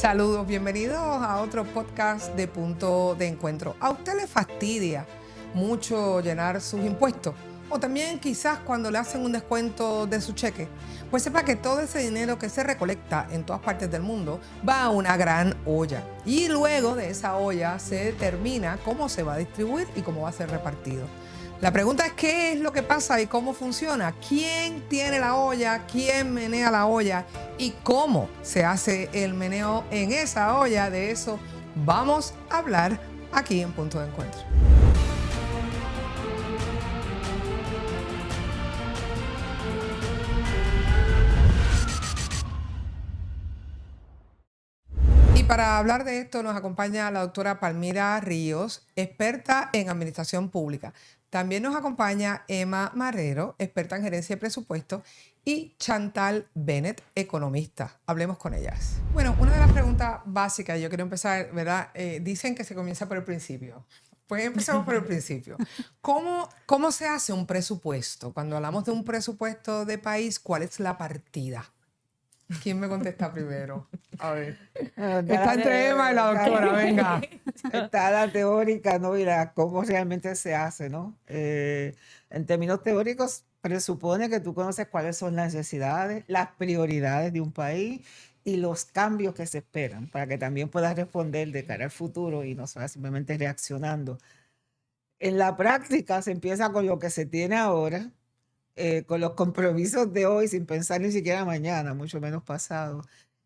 Saludos, bienvenidos a otro podcast de Punto de Encuentro. ¿A usted le fastidia mucho llenar sus impuestos? O también quizás cuando le hacen un descuento de su cheque. Pues sepa que todo ese dinero que se recolecta en todas partes del mundo va a una gran olla. Y luego de esa olla se determina cómo se va a distribuir y cómo va a ser repartido. La pregunta es qué es lo que pasa y cómo funciona, quién tiene la olla, quién menea la olla y cómo se hace el meneo en esa olla. De eso vamos a hablar aquí en Punto de Encuentro. Y para hablar de esto nos acompaña la doctora Palmira Ríos, experta en administración pública. También nos acompaña Emma Marrero, experta en gerencia de presupuesto, y Chantal Bennett, economista. Hablemos con ellas. Bueno, una de las preguntas básicas, yo quiero empezar, ¿verdad? Dicen que se comienza por el principio. Pues empezamos por el principio. ¿Cómo se hace un presupuesto? Cuando hablamos de un presupuesto de país, ¿cuál es la partida? ¿Quién me contesta primero? A ver. Está entre Emma y la doctora, venga. Está la teórica, ¿no? Y cómo realmente se hace, ¿no? En términos teóricos, presupone que tú conoces cuáles son las necesidades, las prioridades de un país y los cambios que se esperan, para que también puedas responder de cara al futuro y no sea simplemente reaccionando. En la práctica se empieza con lo que se tiene ahora, con los compromisos de hoy, sin pensar ni siquiera mañana, mucho menos pasado.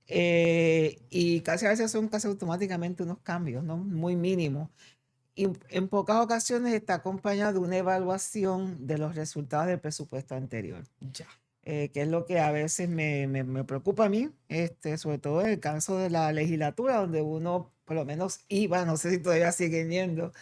Y casi a veces son casi automáticamente unos cambios, ¿no? Muy mínimos. Y en pocas ocasiones está acompañado de una evaluación de los resultados del presupuesto anterior. Ya. Que es lo que a veces me preocupa a mí, sobre todo en el caso de la legislatura, donde uno por lo menos iba, no sé si todavía siguen yendo,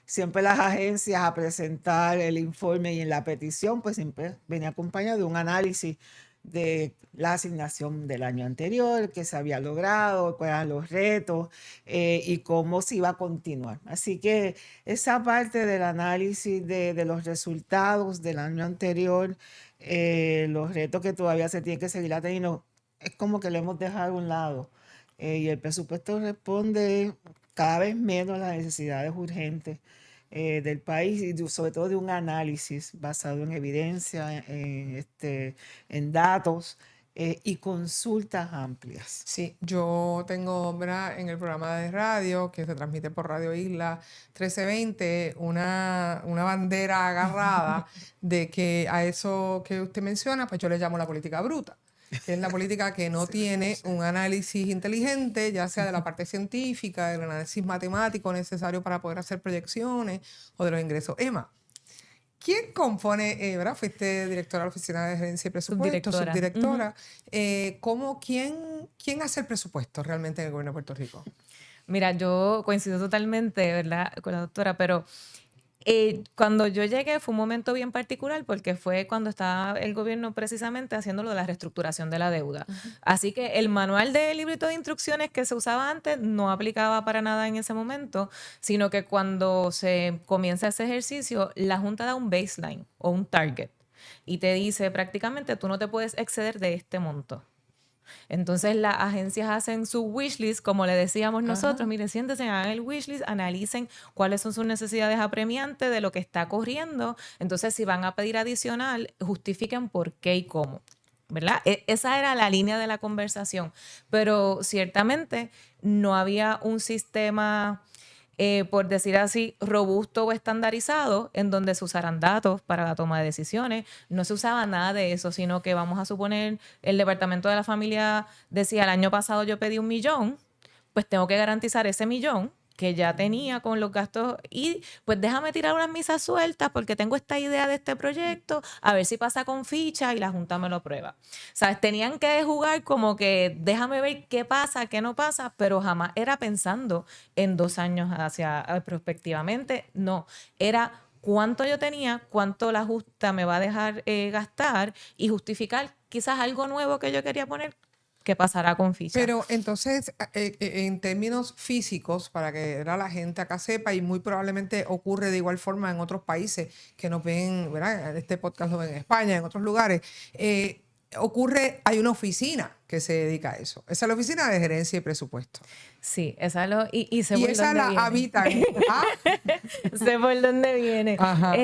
siempre las agencias a presentar el informe y en la petición, pues siempre venía acompañado de un análisis de la asignación del año anterior, qué se había logrado, cuáles eran los retos y cómo se iba a continuar. Así que esa parte del análisis de los resultados del año anterior, los retos que todavía se tienen que seguir atendiendo, es como que lo hemos dejado a un lado. Y el presupuesto responde cada vez menos a las necesidades urgentes del país y sobre todo de un análisis basado en evidencia, en datos y consultas amplias. Sí, yo tengo, ¿verdad? En el programa de radio que se transmite por Radio Isla 1320 una bandera agarrada de que a eso que usted menciona, pues yo le llamo la política bruta, que es la política que no tiene un análisis inteligente, ya sea de la parte científica, del análisis matemático necesario para poder hacer proyecciones o de los ingresos. Emma, ¿quién compone, verdad? Fuiste directora de la Oficina de Gerencia y Presupuesto, subdirectora. ¿Quién hace el presupuesto realmente en el gobierno de Puerto Rico? Mira, yo coincido totalmente, ¿verdad?, con la doctora, pero cuando yo llegué fue un momento bien particular porque fue cuando estaba el gobierno precisamente haciendo lo de la reestructuración de la deuda. Así que el manual de librito de instrucciones que se usaba antes no aplicaba para nada en ese momento, sino que cuando se comienza ese ejercicio, la Junta da un baseline o un target y te dice prácticamente tú no te puedes exceder de este monto. Entonces las agencias hacen su wishlist, como le decíamos nosotros, miren, siéntense, hagan el wishlist, analicen cuáles son sus necesidades apremiantes de lo que está corriendo. Entonces, si van a pedir adicional, justifiquen por qué y cómo, ¿verdad? Esa era la línea de la conversación, pero ciertamente no había un sistema, por decir así, robusto o estandarizado en donde se usaran datos para la toma de decisiones. No se usaba nada de eso, sino que vamos a suponer el Departamento de la Familia decía el año pasado yo pedí 1 millón, pues tengo que garantizar ese 1 millón que ya tenía con los gastos y pues déjame tirar unas misas sueltas porque tengo esta idea de este proyecto, a ver si pasa con ficha y la Junta me lo prueba. ¿Sabes? Tenían que jugar como que déjame ver qué pasa, qué no pasa, pero jamás era pensando en 2 años hacia prospectivamente, no, era cuánto yo tenía, cuánto la Junta me va a dejar gastar y justificar quizás algo nuevo que yo quería poner que pasará con ficha. Pero entonces, en términos físicos, para que la gente acá sepa, y muy probablemente ocurre de igual forma en otros países que nos ven, ¿verdad? Este podcast lo ven en España, en otros lugares. hay una oficina que se dedica a eso. Esa es la oficina de gerencia y presupuesto. Sí, esa lo, y sé Y por esa dónde la viene. habitan. Sé por dónde viene. Ajá.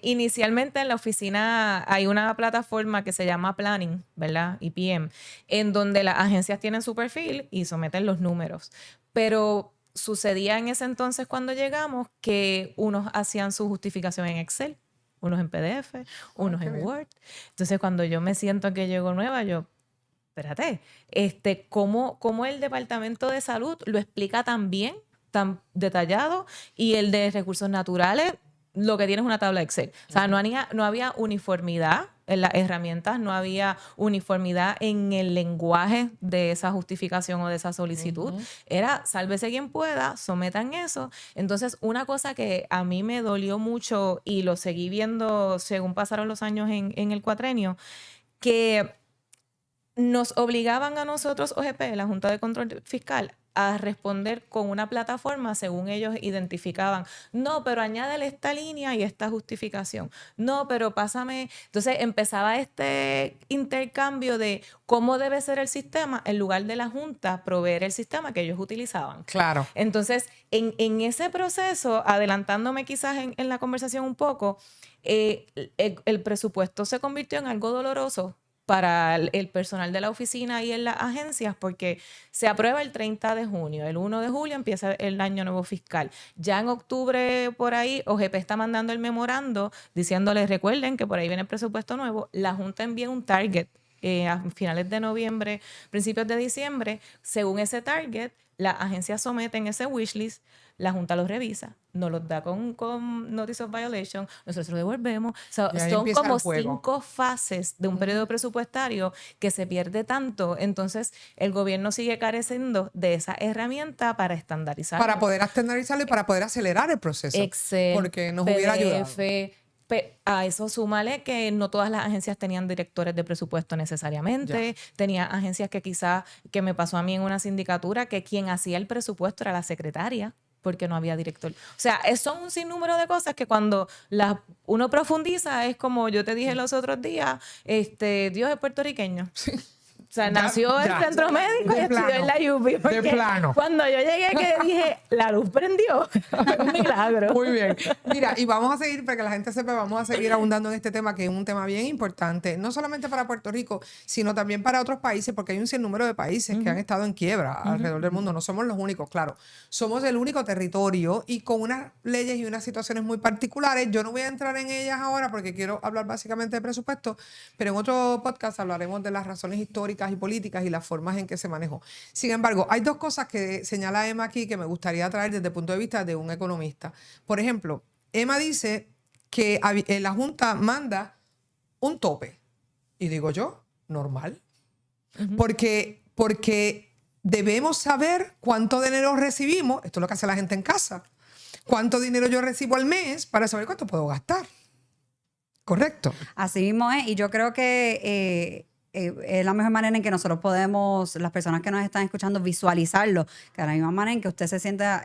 Inicialmente en la oficina hay una plataforma que se llama Planning, ¿verdad? EPM, en donde las agencias tienen su perfil y someten los números. Pero sucedía en ese entonces cuando llegamos que unos hacían su justificación en Excel, unos en PDF, unos qué en bien. Word. Entonces cuando yo me siento que llego nueva, yo, espérate, cómo el Departamento de Salud lo explica tan bien, tan detallado, y el de Recursos Naturales lo que tiene es una tabla de Excel. O sea, no había uniformidad en las herramientas, no había uniformidad en el lenguaje de esa justificación o de esa solicitud. Era, sálvese quien pueda, sometan eso. Entonces, una cosa que a mí me dolió mucho y lo seguí viendo según pasaron los años en el cuatrenio, que nos obligaban a nosotros, OGP, la Junta de Control Fiscal, a responder con una plataforma según ellos identificaban. No, pero añádele esta línea y esta justificación. No, pero pásame. Entonces empezaba este intercambio de cómo debe ser el sistema en lugar de la Junta proveer el sistema que ellos utilizaban. Claro. Entonces, en ese proceso, adelantándome quizás en la conversación un poco, el presupuesto se convirtió en algo doloroso para el personal de la oficina y en las agencias, porque se aprueba el 30 de junio, el 1 de julio empieza el año nuevo fiscal. Ya en octubre por ahí, OGP está mandando el memorando diciéndoles, recuerden que por ahí viene el presupuesto nuevo, la Junta envía un target a finales de noviembre, principios de diciembre. Según ese target, las agencias someten ese wishlist, la Junta los revisa, nos los da con Notice of Violation, nosotros lo devolvemos. O sea, Y ahí son empieza como el juego. 5 fases de un periodo presupuestario que se pierde tanto. Entonces, el gobierno sigue careciendo de esa herramienta para estandarizar. Para poder estandarizarlo y para poder acelerar el proceso. Excel, Porque nos hubiera ayudado. PDF. A eso súmale que no todas las agencias tenían directores de presupuesto necesariamente. Tenía agencias que quizás, que me pasó a mí en una sindicatura, que quien hacía el presupuesto era la secretaria, porque no había director. O sea, son un sinnúmero de cosas que cuando uno profundiza es como yo te dije los otros días, Dios es puertorriqueño. O sea, nació en centro médico y estudió en la UPI. De plano. Cuando yo llegué que dije, la luz prendió. Un milagro. Muy bien. Mira, y vamos a seguir, para que la gente sepa, vamos a seguir abundando en este tema, que es un tema bien importante, no solamente para Puerto Rico, sino también para otros países, porque hay un sinnúmero de países que han estado en quiebra alrededor del mundo. No somos los únicos, claro. Somos el único territorio y con unas leyes y unas situaciones muy particulares. Yo no voy a entrar en ellas ahora porque quiero hablar básicamente de presupuesto, pero en otro podcast hablaremos de las razones históricas y políticas y las formas en que se manejó. Sin embargo, hay dos cosas que señala Emma aquí que me gustaría traer desde el punto de vista de un economista. Por ejemplo, Emma dice que la Junta manda un tope. Y digo yo, normal. Porque debemos saber cuánto dinero recibimos. Esto es lo que hace la gente en casa. Cuánto dinero yo recibo al mes para saber cuánto puedo gastar. Correcto. Así mismo es. Y yo creo que es la mejor manera en que nosotros podemos, las personas que nos están escuchando, visualizarlo. Que de la misma manera en que usted se sienta,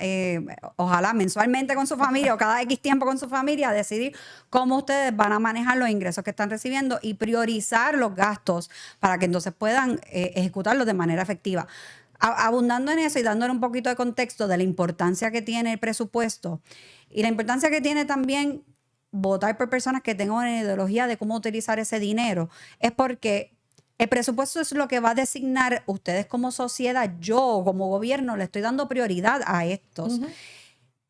ojalá mensualmente con su familia o cada X tiempo con su familia, decidir cómo ustedes van a manejar los ingresos que están recibiendo y priorizar los gastos para que entonces puedan ejecutarlos de manera efectiva. Abundando en eso y dándole un poquito de contexto de la importancia que tiene el presupuesto y la importancia que tiene también votar por personas que tengan una ideología de cómo utilizar ese dinero, es porque el presupuesto es lo que va a designar ustedes como sociedad. Yo como gobierno le estoy dando prioridad a estos.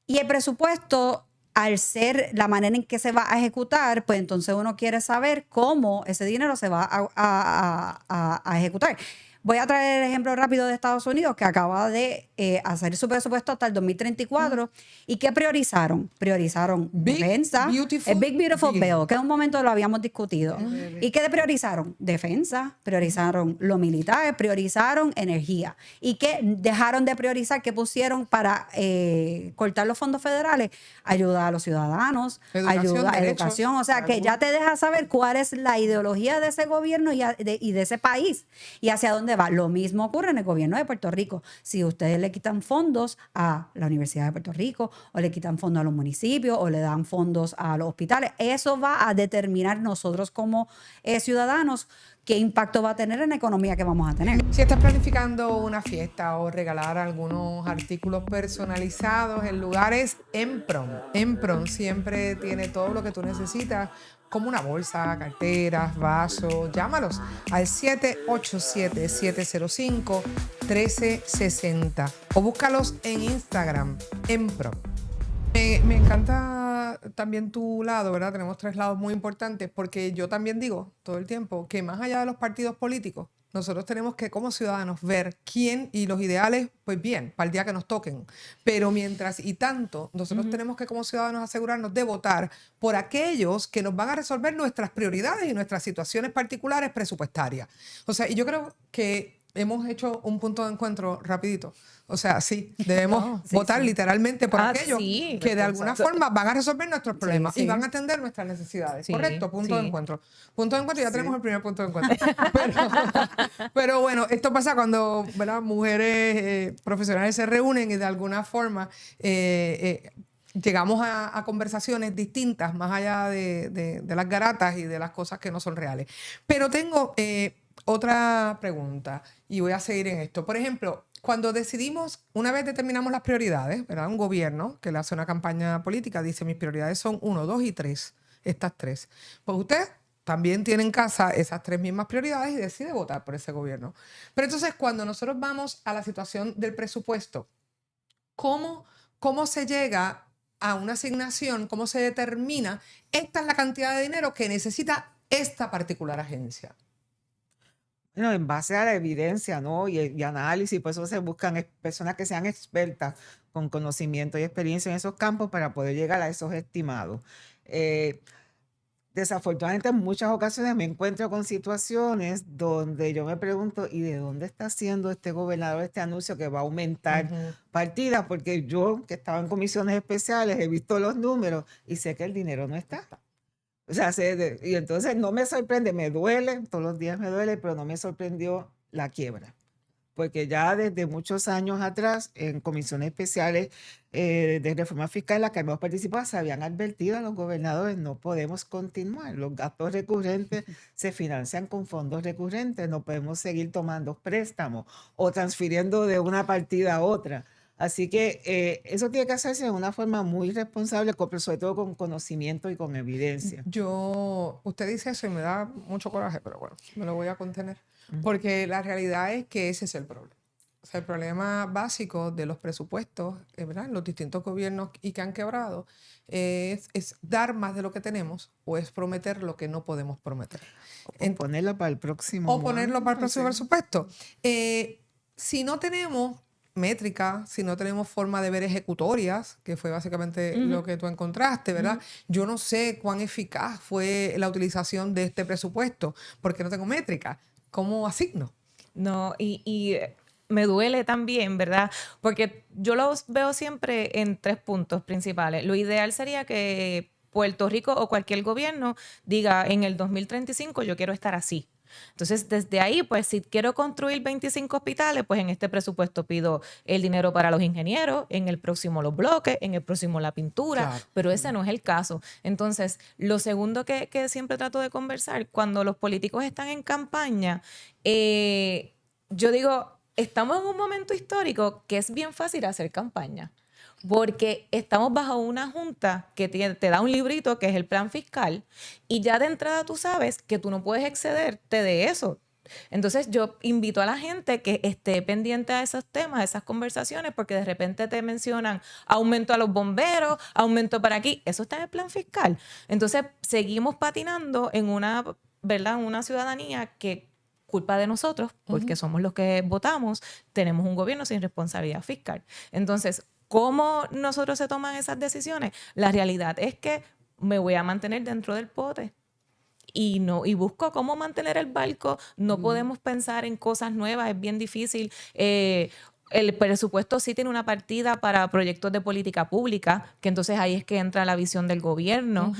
Y el presupuesto, al ser la manera en que se va a ejecutar, pues entonces uno quiere saber cómo ese dinero se va a ejecutar. Voy a traer el ejemplo rápido de Estados Unidos, que acaba de hacer su presupuesto hasta el 2034. ¿Y qué priorizaron? Priorizaron defensa, el Big Beautiful Bill, que en un momento lo habíamos discutido. ¿Y qué priorizaron? Defensa, priorizaron lo militar, priorizaron energía. ¿Y qué dejaron de priorizar? ¿Qué pusieron para cortar los fondos federales? Ayuda a los ciudadanos, ayuda a educación. O sea, que ya te deja saber cuál es la ideología de ese gobierno y de ese país y hacia dónde va. Lo mismo ocurre en el gobierno de Puerto Rico. Si ustedes le quitan fondos a la Universidad de Puerto Rico o le quitan fondos a los municipios o le dan fondos a los hospitales, eso va a determinar nosotros como ciudadanos qué impacto va a tener en la economía que vamos a tener. Si estás planificando una fiesta o regalar algunos artículos personalizados, el lugar es Emprom. Emprom siempre tiene todo lo que tú necesitas, como una bolsa, carteras, vasos. Llámalos al 787-705-1360 o búscalos en Instagram, Emprom. Me encanta también tu lado, ¿verdad? Tenemos 3 lados muy importantes, porque yo también digo todo el tiempo que más allá de los partidos políticos, nosotros tenemos que como ciudadanos ver quién y los ideales, pues bien, para el día que nos toquen. Pero mientras y tanto, nosotros tenemos que como ciudadanos asegurarnos de votar por aquellos que nos van a resolver nuestras prioridades y nuestras situaciones particulares presupuestarias. O sea, y yo creo que hemos hecho un punto de encuentro rapidito. O sea, sí, debemos votar literalmente por aquellos que de alguna forma van a resolver nuestros problemas y van a atender nuestras necesidades. Correcto, punto de encuentro. Punto de encuentro, ya tenemos el primer punto de encuentro. Pero bueno, esto pasa cuando, ¿verdad?, mujeres profesionales se reúnen y de alguna forma llegamos a conversaciones distintas, más allá de las garatas y de las cosas que no son reales. Pero tengo otra pregunta y voy a seguir en esto. Por ejemplo, cuando decidimos, una vez determinamos las prioridades, ¿verdad? Un gobierno que le hace una campaña política dice: mis prioridades son 1, 2 y 3, estas 3. Pues usted también tiene en casa esas 3 mismas prioridades y decide votar por ese gobierno. Pero entonces, cuando nosotros vamos a la situación del presupuesto, ¿cómo se llega a una asignación? ¿Cómo se determina esta es la cantidad de dinero que necesita esta particular agencia? Bueno, en base a la evidencia, ¿no? Y análisis, por eso se buscan personas que sean expertas con conocimiento y experiencia en esos campos para poder llegar a esos estimados. Desafortunadamente, en muchas ocasiones me encuentro con situaciones donde yo me pregunto: ¿y de dónde está haciendo este gobernador este anuncio que va a aumentar partidas? Porque yo, que estaba en comisiones especiales, he visto los números y sé que el dinero no está. O sea, y entonces no me sorprende, me duele, todos los días me duele, pero no me sorprendió la quiebra. Porque ya desde muchos años atrás, en comisiones especiales de reforma fiscal en las que hemos participado, se habían advertido a los gobernadores: no podemos continuar, los gastos recurrentes se financian con fondos recurrentes, no podemos seguir tomando préstamos o transfiriendo de una partida a otra. Así que eso tiene que hacerse de una forma muy responsable, pero sobre todo con conocimiento y con evidencia. Usted dice eso y me da mucho coraje, pero bueno, me lo voy a contener. Porque la realidad es que ese es el problema. O sea, el problema básico de los presupuestos, ¿verdad?, los distintos gobiernos y que han quebrado, es dar más de lo que tenemos o es prometer lo que no podemos prometer. Ponerlo para el próximo O ponerlo para el próximo sí. presupuesto. Si no tenemos métrica, si no tenemos forma de ver ejecutorias, que fue básicamente lo que tú encontraste, ¿verdad? Yo no sé cuán eficaz fue la utilización de este presupuesto porque no tengo métrica. ¿Cómo asigno? No, y me duele también, ¿verdad? Porque yo los veo siempre en 3 puntos principales. Lo ideal sería que Puerto Rico o cualquier gobierno diga: en el 2035 yo quiero estar así. Entonces, desde ahí, pues, si quiero construir 25 hospitales, pues en este presupuesto pido el dinero para los ingenieros, en el próximo los bloques, en el próximo la pintura, Claro. pero ese no es el caso. Entonces, lo segundo que siempre trato de conversar, cuando los políticos están en campaña, yo digo, estamos en un momento histórico que es bien fácil hacer campaña. Porque estamos bajo una junta que te da un librito que es el plan fiscal y ya de entrada tú sabes que tú no puedes excederte de eso. Entonces yo invito a la gente que esté pendiente a esos temas, a esas conversaciones, porque de repente te mencionan aumento a los bomberos, aumento para aquí. Eso está en el plan fiscal. Entonces seguimos patinando en ¿verdad?, una ciudadanía que, culpa de nosotros, porque somos los que votamos, tenemos un gobierno sin responsabilidad fiscal. Entonces, ¿cómo nosotros se toman esas decisiones? La realidad es que me voy a mantener dentro del pote y busco cómo mantener el barco. No podemos pensar en cosas nuevas, es bien difícil. El presupuesto sí tiene una partida para proyectos de política pública, que entonces ahí es que entra la visión del gobierno.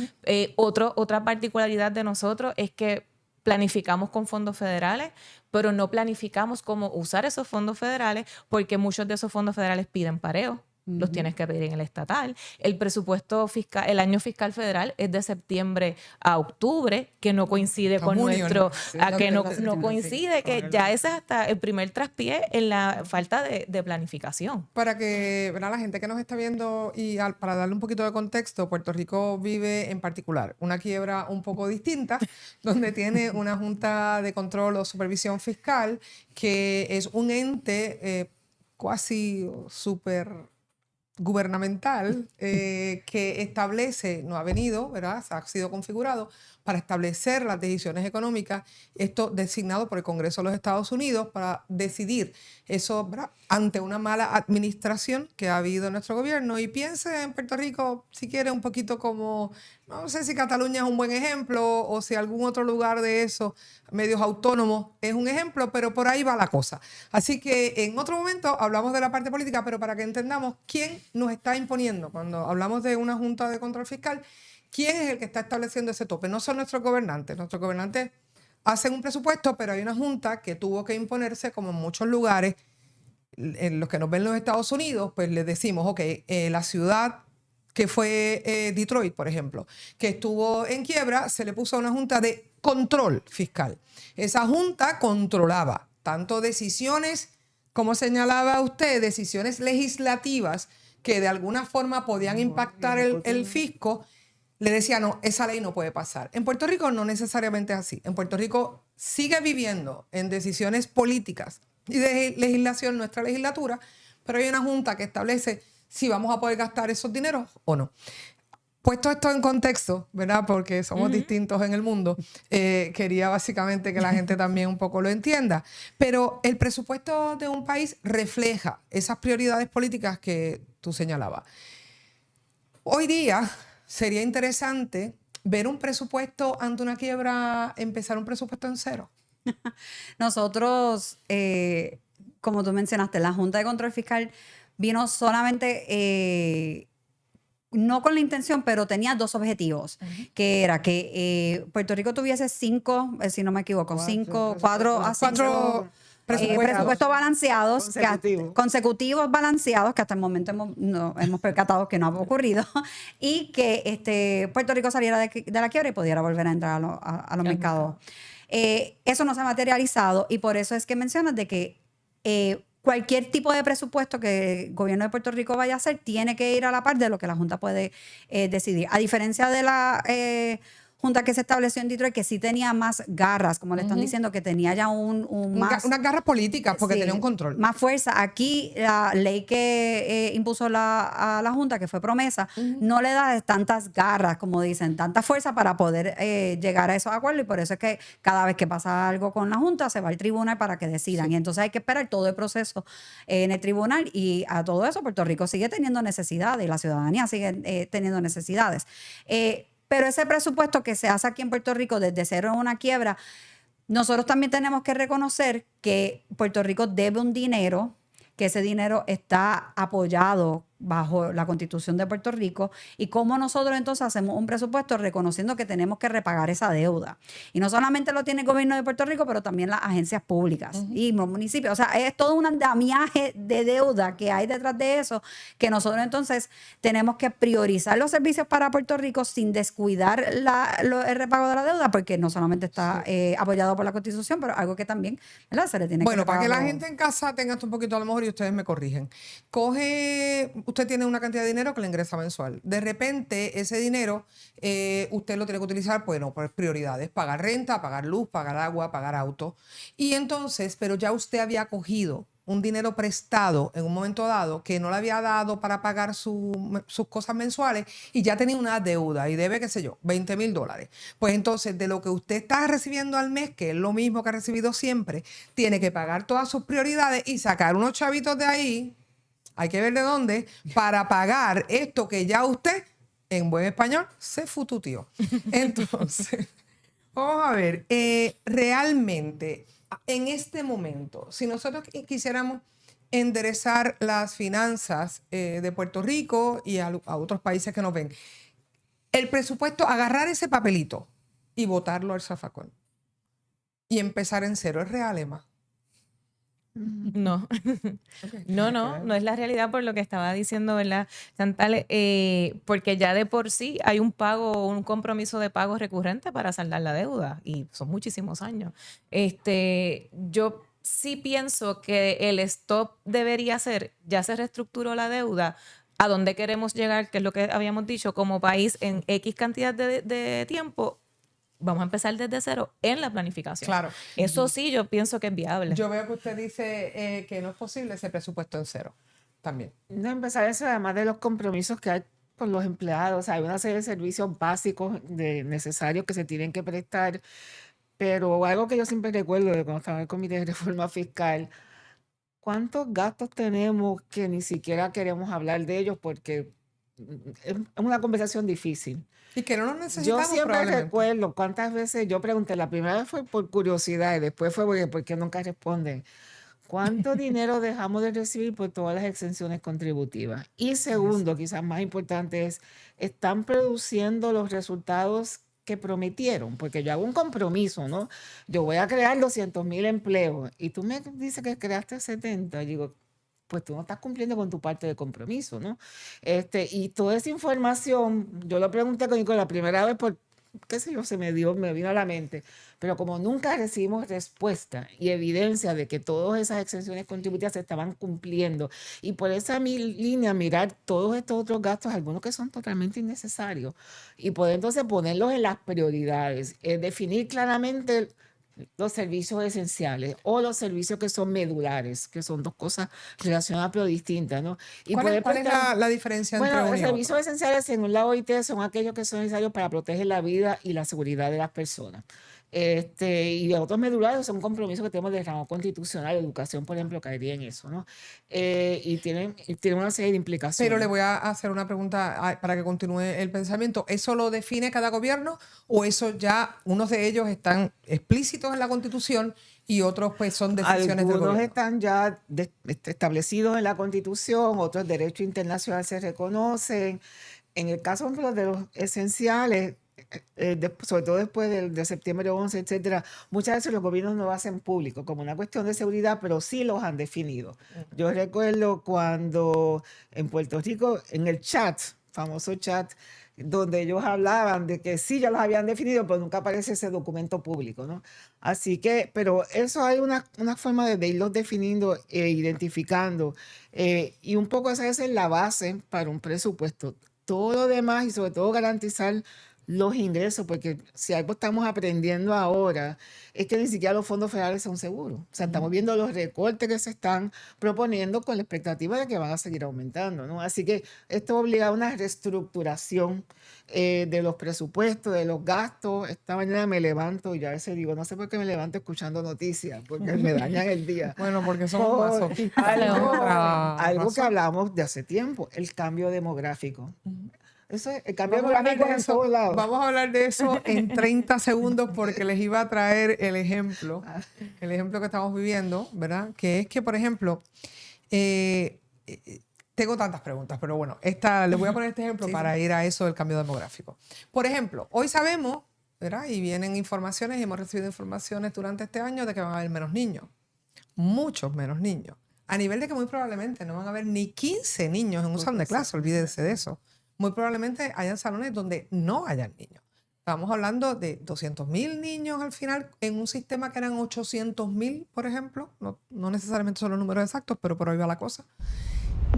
Otra particularidad de nosotros es que planificamos con fondos federales, pero no planificamos cómo usar esos fondos federales porque muchos de esos fondos federales piden pareo. los tienes que pedir en el estatal. El presupuesto fiscal, el año fiscal federal es de septiembre a octubre, que no coincide con junio, nuestro, Sí, que no septiembre, coincide, que ya ese es hasta el primer traspié en la falta de planificación. Para que, ¿verdad? La gente que nos está viendo y para darle un poquito de contexto, Puerto Rico vive en particular una quiebra un poco distinta, donde tiene una Junta de Control o Supervisión Fiscal que es un ente casi súper gubernamental que establece, no ha venido, ¿verdad? Ha sido configurado para establecer las decisiones económicas, esto designado por el Congreso de los Estados Unidos para decidir eso, ¿verdad? Ante una mala administración que ha habido en nuestro gobierno. Y piense en Puerto Rico, si quiere, un poquito como, no sé si Cataluña es un buen ejemplo o si algún otro lugar de esos medios autónomos es un ejemplo, pero por ahí va la cosa. Así que en otro momento hablamos de la parte política, pero para que entendamos quién nos está imponiendo, cuando hablamos de una Junta de Control Fiscal, quién es el que está estableciendo ese tope. No son nuestros gobernantes hacen un presupuesto, pero hay una Junta que tuvo que imponerse, como en muchos lugares, en los que nos ven los Estados Unidos, pues les decimos, ok, la ciudad que fue Detroit, por ejemplo, que estuvo en quiebra, se le puso a una Junta de Control Fiscal. Esa Junta controlaba tanto decisiones, como señalaba usted, decisiones legislativas que de alguna forma podían impactar el fisco. Le decía, no, esa ley no puede pasar. En Puerto Rico no necesariamente es así. En Puerto Rico sigue viviendo en decisiones políticas y de legislación nuestra legislatura, pero hay una Junta que establece si vamos a poder gastar esos dineros o no. Puesto esto en contexto, ¿verdad? Porque somos distintos en el mundo, quería básicamente que la gente también un poco lo entienda. Pero el presupuesto de un país refleja esas prioridades políticas que tú señalabas. Hoy día sería interesante ver un presupuesto ante una quiebra, empezar un presupuesto en cero. Nosotros, como tú mencionaste, la Junta de Control Fiscal vino solamente, no con la intención, pero tenía dos objetivos, que era que Puerto Rico tuviese si no me equivoco, cuatro presupuestos balanceados, consecutivos balanceados, que hasta el momento hemos percatado que no ha ocurrido, y que Puerto Rico saliera de la quiebra y pudiera volver a entrar a los mercados. Eso no se ha materializado y por eso es que mencionas de que cualquier tipo de presupuesto que el gobierno de Puerto Rico vaya a hacer tiene que ir a la par de lo que la Junta puede decidir. A diferencia de la Junta que se estableció en Detroit, que sí tenía más garras, como le están diciendo, que tenía ya unas garras políticas, porque tenía un control. Más fuerza. Aquí la ley que impuso a la Junta, que fue promesa, no le da tantas garras, como dicen, tanta fuerza para poder llegar a esos acuerdos. Y por eso es que cada vez que pasa algo con la Junta, se va al tribunal para que decidan. Y entonces hay que esperar todo el proceso en el tribunal. Y a todo eso, Puerto Rico sigue teniendo necesidades y la ciudadanía sigue teniendo necesidades. Pero ese presupuesto que se hace aquí en Puerto Rico desde cero en una quiebra, nosotros también tenemos que reconocer que Puerto Rico debe un dinero, que ese dinero está apoyado bajo la Constitución de Puerto Rico y cómo nosotros entonces hacemos un presupuesto reconociendo que tenemos que repagar esa deuda. Y no solamente lo tiene el gobierno de Puerto Rico, pero también las agencias públicas y los municipios. O sea, es todo un andamiaje de deuda que hay detrás de eso, que nosotros entonces tenemos que priorizar los servicios para Puerto Rico sin descuidar el repago de la deuda, porque no solamente está apoyado por la Constitución, pero algo que también, ¿verdad?, se le tiene que Bueno, para que la repagar. gente en casa tenga esto un poquito a lo mejor y ustedes me corrigen. Usted tiene una cantidad de dinero que le ingresa mensual. De repente, ese dinero usted lo tiene que utilizar, bueno, por prioridades. Pagar renta, pagar luz, pagar agua, pagar auto. Y entonces, pero ya usted había cogido un dinero prestado en un momento dado que no le había dado para pagar sus cosas mensuales y ya tenía una deuda y debe, qué sé yo, $20,000. Pues entonces, de lo que usted está recibiendo al mes, que es lo mismo que ha recibido siempre, tiene que pagar todas sus prioridades y sacar unos chavitos de ahí, hay que ver de dónde, para pagar esto que ya usted, en buen español, se fututió. Entonces, vamos a ver, realmente, en este momento, si nosotros quisiéramos enderezar las finanzas de Puerto Rico y a otros países que nos ven, el presupuesto, agarrar ese papelito y botarlo al zafacón y empezar en cero, ¿es real, Emma? No, Ok. no es la realidad por lo que estaba diciendo, ¿verdad, Chantal? Porque ya de por sí hay un compromiso de pago recurrente para saldar la deuda y son muchísimos años. Yo sí pienso que el stop debería ser, ya se reestructuró la deuda, a dónde queremos llegar, que es lo que habíamos dicho, como país en X cantidad de tiempo, vamos a empezar desde cero en la planificación. Claro. Eso sí, yo pienso que es viable. Yo veo que usted dice que no es posible ese presupuesto en cero también. No empezar eso, además de los compromisos que hay con los empleados. Hay una serie de servicios básicos necesarios que se tienen que prestar, pero algo que yo siempre recuerdo de cuando estaba en el Comité de Reforma Fiscal, ¿cuántos gastos tenemos que ni siquiera queremos hablar de ellos porque es una conversación difícil? Y que no nos Yo necesitamos siempre probablemente. recuerdo cuántas veces yo pregunté, la primera vez fue por curiosidad y después fue porque nunca responden. ¿Cuánto dinero dejamos de recibir por todas las exenciones contributivas? Y segundo, quizás más importante es, ¿están produciendo los resultados que prometieron? Porque yo hago un compromiso, ¿no? Yo voy a crear 200,000 empleos y tú me dices que creaste 70. Y digo, pues tú no estás cumpliendo con tu parte de compromiso, ¿no? Y toda esa información, yo lo pregunté con Nico la primera vez por, qué sé yo, me vino a la mente, pero como nunca recibimos respuesta y evidencia de que todas esas exenciones contributivas se estaban cumpliendo, y por esa línea mirar todos estos otros gastos, algunos que son totalmente innecesarios, y poder entonces ponerlos en las prioridades, definir claramente los servicios esenciales o los servicios que son medulares, que son dos cosas relacionadas pero distintas, ¿no? Y ¿Cuál es poder prestar- la diferencia entre bueno, uno los y otro? servicios esenciales, según la OIT, son aquellos que son necesarios para proteger la vida y la seguridad de las personas. Y de otros medulares son compromisos que tenemos de rango constitucional, educación, por ejemplo, caería en eso, ¿no? Y tienen una serie de implicaciones. Pero le voy a hacer una pregunta para que continúe el pensamiento. ¿Eso lo define cada gobierno o eso ya unos de ellos están explícitos en la Constitución y otros pues son decisiones del Algunos gobierno? están ya establecidos en la Constitución, otros derecho internacional se reconocen. En el caso, por ejemplo, de los esenciales, sobre todo después de septiembre 11, etcétera, muchas veces los gobiernos no lo hacen público como una cuestión de seguridad, pero sí los han definido. Yo recuerdo cuando en Puerto Rico, en el chat, famoso chat, donde ellos hablaban de que sí ya los habían definido, pero nunca aparece ese documento público, ¿no? Así que, pero eso hay una forma de irlos definiendo e identificando, y un poco esa es la base para un presupuesto. Todo lo demás y sobre todo garantizar los ingresos, porque si algo estamos aprendiendo ahora es que ni siquiera los fondos federales son seguros. O sea, estamos viendo los recortes que se están proponiendo con la expectativa de que van a seguir aumentando, ¿no? Así que esto obliga a una reestructuración de los presupuestos, de los gastos. Esta mañana me levanto y ya a veces digo, no sé por qué me levanto escuchando noticias, porque me dañan el día. Bueno, porque somos Por masoquistas. algo que razón. hablamos de hace tiempo, el cambio demográfico. Eso es, el cambio Vamos a hablar demográfico de en eso, todos lados. vamos a hablar de eso en 30 segundos porque les iba a traer el ejemplo que estamos viviendo, ¿verdad? Que es que, por ejemplo, tengo tantas preguntas, pero bueno, les voy a poner este ejemplo para ir a eso del cambio demográfico. Por ejemplo, hoy sabemos, ¿verdad? Y vienen informaciones y hemos recibido informaciones durante este año de que van a haber menos niños, muchos menos niños, a nivel de que muy probablemente no van a haber ni 15 niños en un salón de clase, olvídense de eso. Muy probablemente hayan salones donde no hayan niños. Estamos hablando de 200,000 niños al final en un sistema que eran 800,000, por ejemplo. No necesariamente son los números exactos, pero por ahí va la cosa.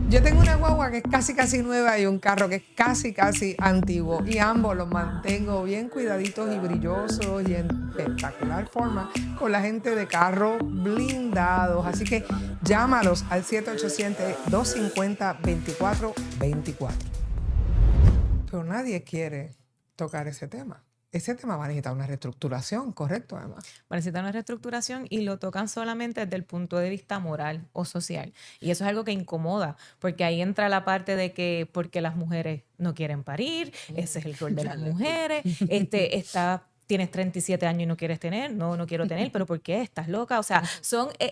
Yo tengo una guagua que es casi nueva y un carro que es casi antiguo. Y ambos los mantengo bien cuidaditos y brillosos y en espectacular forma con la gente de carros blindados. Así que llámalos al 787-250-2424. Pero nadie quiere tocar ese tema. Ese tema va a necesitar una reestructuración, correcto, además. Va a necesitar una reestructuración y lo tocan solamente desde el punto de vista moral o social. Y eso es algo que incomoda, porque ahí entra la parte de que porque las mujeres no quieren parir, ese es el rol de las mujeres, está tienes 37 años y no quieres tener, no quiero tener, pero ¿por qué? ¿Estás loca? O sea,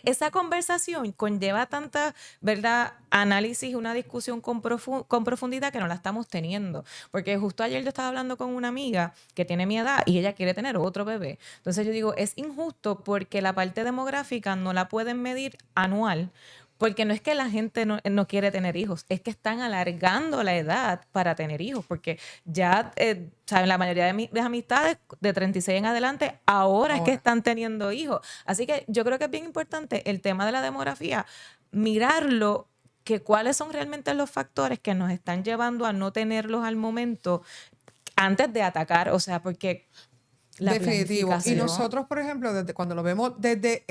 esa conversación conlleva tanta, ¿verdad? Análisis, una discusión con profundidad que no la estamos teniendo. Porque justo ayer yo estaba hablando con una amiga que tiene mi edad y ella quiere tener otro bebé. Entonces yo digo, es injusto porque la parte demográfica no la pueden medir anual. Porque no es que la gente no quiere tener hijos, es que están alargando la edad para tener hijos, porque ya, ¿saben? La mayoría de mis amistades de 36 en adelante ahora es que están teniendo hijos. Así que yo creo que es bien importante el tema de la demografía, mirarlo, que cuáles son realmente los factores que nos están llevando a no tenerlos al momento antes de atacar, o sea, porque... Definitivo. Y planificación. nosotros, por ejemplo, desde cuando lo vemos desde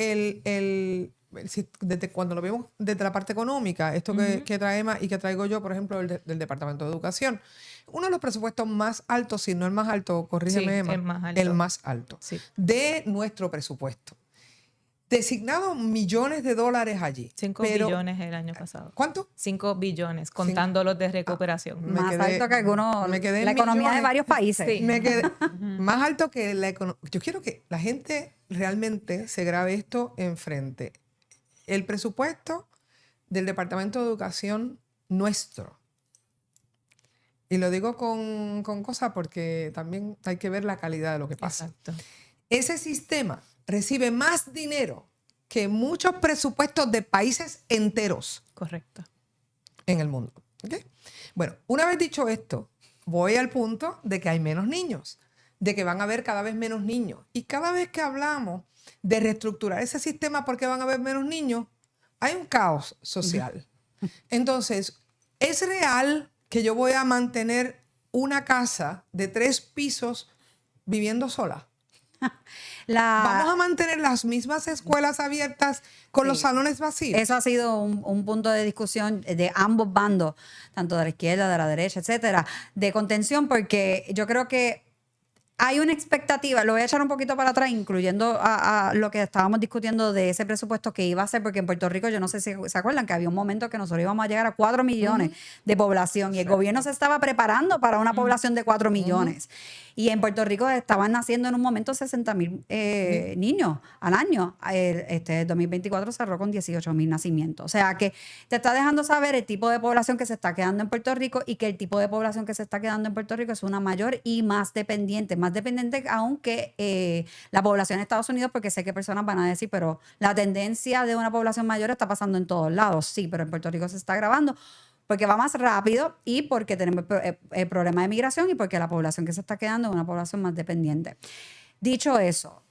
cuando lo vemos desde la parte económica, esto que trae Emma y que traigo yo, por ejemplo, del Departamento de Educación, uno de los presupuestos más altos, si no el más alto, corrígeme, Sí, Emma, el el más alto. más alto Sí. de nuestro presupuesto. Designado millones de dólares allí. 5 pero, billones el año pasado. ¿Cuánto? 5 billones, contando los de recuperación. Me Más quedé- alto que algunos, me quedé en la economía de millones. varios países. Sí. Me quedé más alto que la economía. Yo quiero que la gente realmente se grabe esto enfrente. El presupuesto del Departamento de Educación nuestro. Y lo digo con cosas porque también hay que ver la calidad de lo que pasa. Exacto. Ese sistema recibe más dinero que muchos presupuestos de países enteros Correcto. en el mundo. ¿Ok? Bueno, una vez dicho esto, voy al punto de que hay menos niños, de que van a haber cada vez menos niños. Y cada vez que hablamos de reestructurar ese sistema porque van a haber menos niños, hay un caos social. Entonces, ¿es real que yo voy a mantener una casa de 3 pisos viviendo sola? ¿Vamos a mantener las mismas escuelas abiertas con los salones vacíos? Eso ha sido un punto de discusión de ambos bandos, tanto de la izquierda, de la derecha, etcétera, de contención, porque yo creo que hay una expectativa, lo voy a echar un poquito para atrás, incluyendo a lo que estábamos discutiendo de ese presupuesto que iba a ser, porque en Puerto Rico, yo no sé si se acuerdan que había un momento que nosotros íbamos a llegar a 4 millones de población y el gobierno se estaba preparando para una población de 4 millones. Y en Puerto Rico estaban naciendo en un momento 60,000 niños al año. Este 2024 cerró con 18,000 nacimientos. O sea que te está dejando saber el tipo de población que se está quedando en Puerto Rico y que el tipo de población que se está quedando en Puerto Rico es una mayor y más dependiente aún que la población de Estados Unidos, porque sé que personas van a decir, pero la tendencia de una población mayor está pasando en todos lados. Sí, pero en Puerto Rico se está agravando porque va más rápido y porque tenemos el problema de migración y porque la población que se está quedando es una población más dependiente. Dicho eso,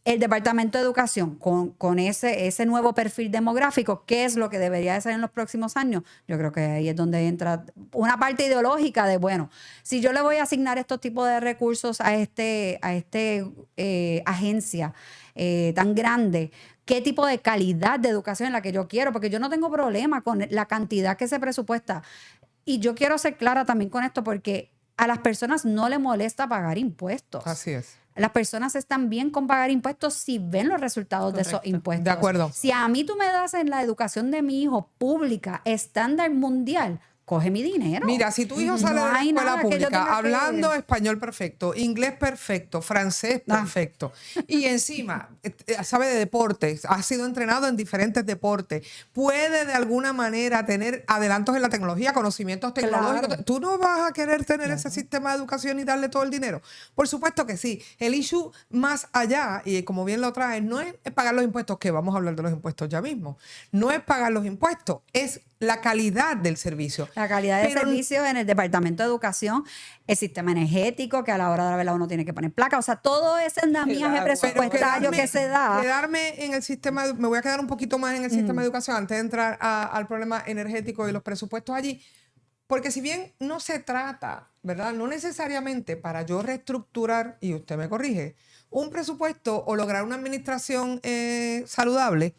el Departamento de Educación, con ese nuevo perfil demográfico, ¿qué es lo que debería de ser en los próximos años? Yo creo que ahí es donde entra una parte ideológica de, bueno, si yo le voy a asignar estos tipos de recursos a agencia tan grande, ¿qué tipo de calidad de educación es la que yo quiero? Porque yo no tengo problema con la cantidad que se presupuesta. Y yo quiero ser clara también con esto porque a las personas no les molesta pagar impuestos. Así es. Las personas están bien con pagar impuestos si ven los resultados de esos Correcto. impuestos. De acuerdo. Si a mí tú me das en la educación de mi hijo pública, estándar mundial, coge mi dinero. Mira, si tu hijo sale No de la hay escuela nada que yo pública tenga que- hablando español perfecto, inglés perfecto, francés perfecto, y encima sabe de deportes, ha sido entrenado en diferentes deportes, puede de alguna manera tener adelantos en la tecnología, conocimientos tecnológicos, Claro. ¿tú no vas a querer tener ese sistema de educación y darle todo el dinero? Por supuesto que sí. El issue más allá, y como bien lo trae, no es pagar los impuestos, que vamos a hablar de los impuestos ya mismo, no es pagar los impuestos, es la calidad del servicio. La calidad de Pero servicios en el Departamento de Educación, el sistema energético, que a la hora de la verdad uno tiene que poner placa. O sea, todo ese andamiaje agua. presupuestario que se da. Quedarme en el sistema, me voy a quedar un poquito más en el sistema de educación antes de entrar al problema energético y los presupuestos allí. Porque si bien no se trata, ¿verdad? No necesariamente para yo reestructurar, y usted me corrige, un presupuesto o lograr una administración saludable,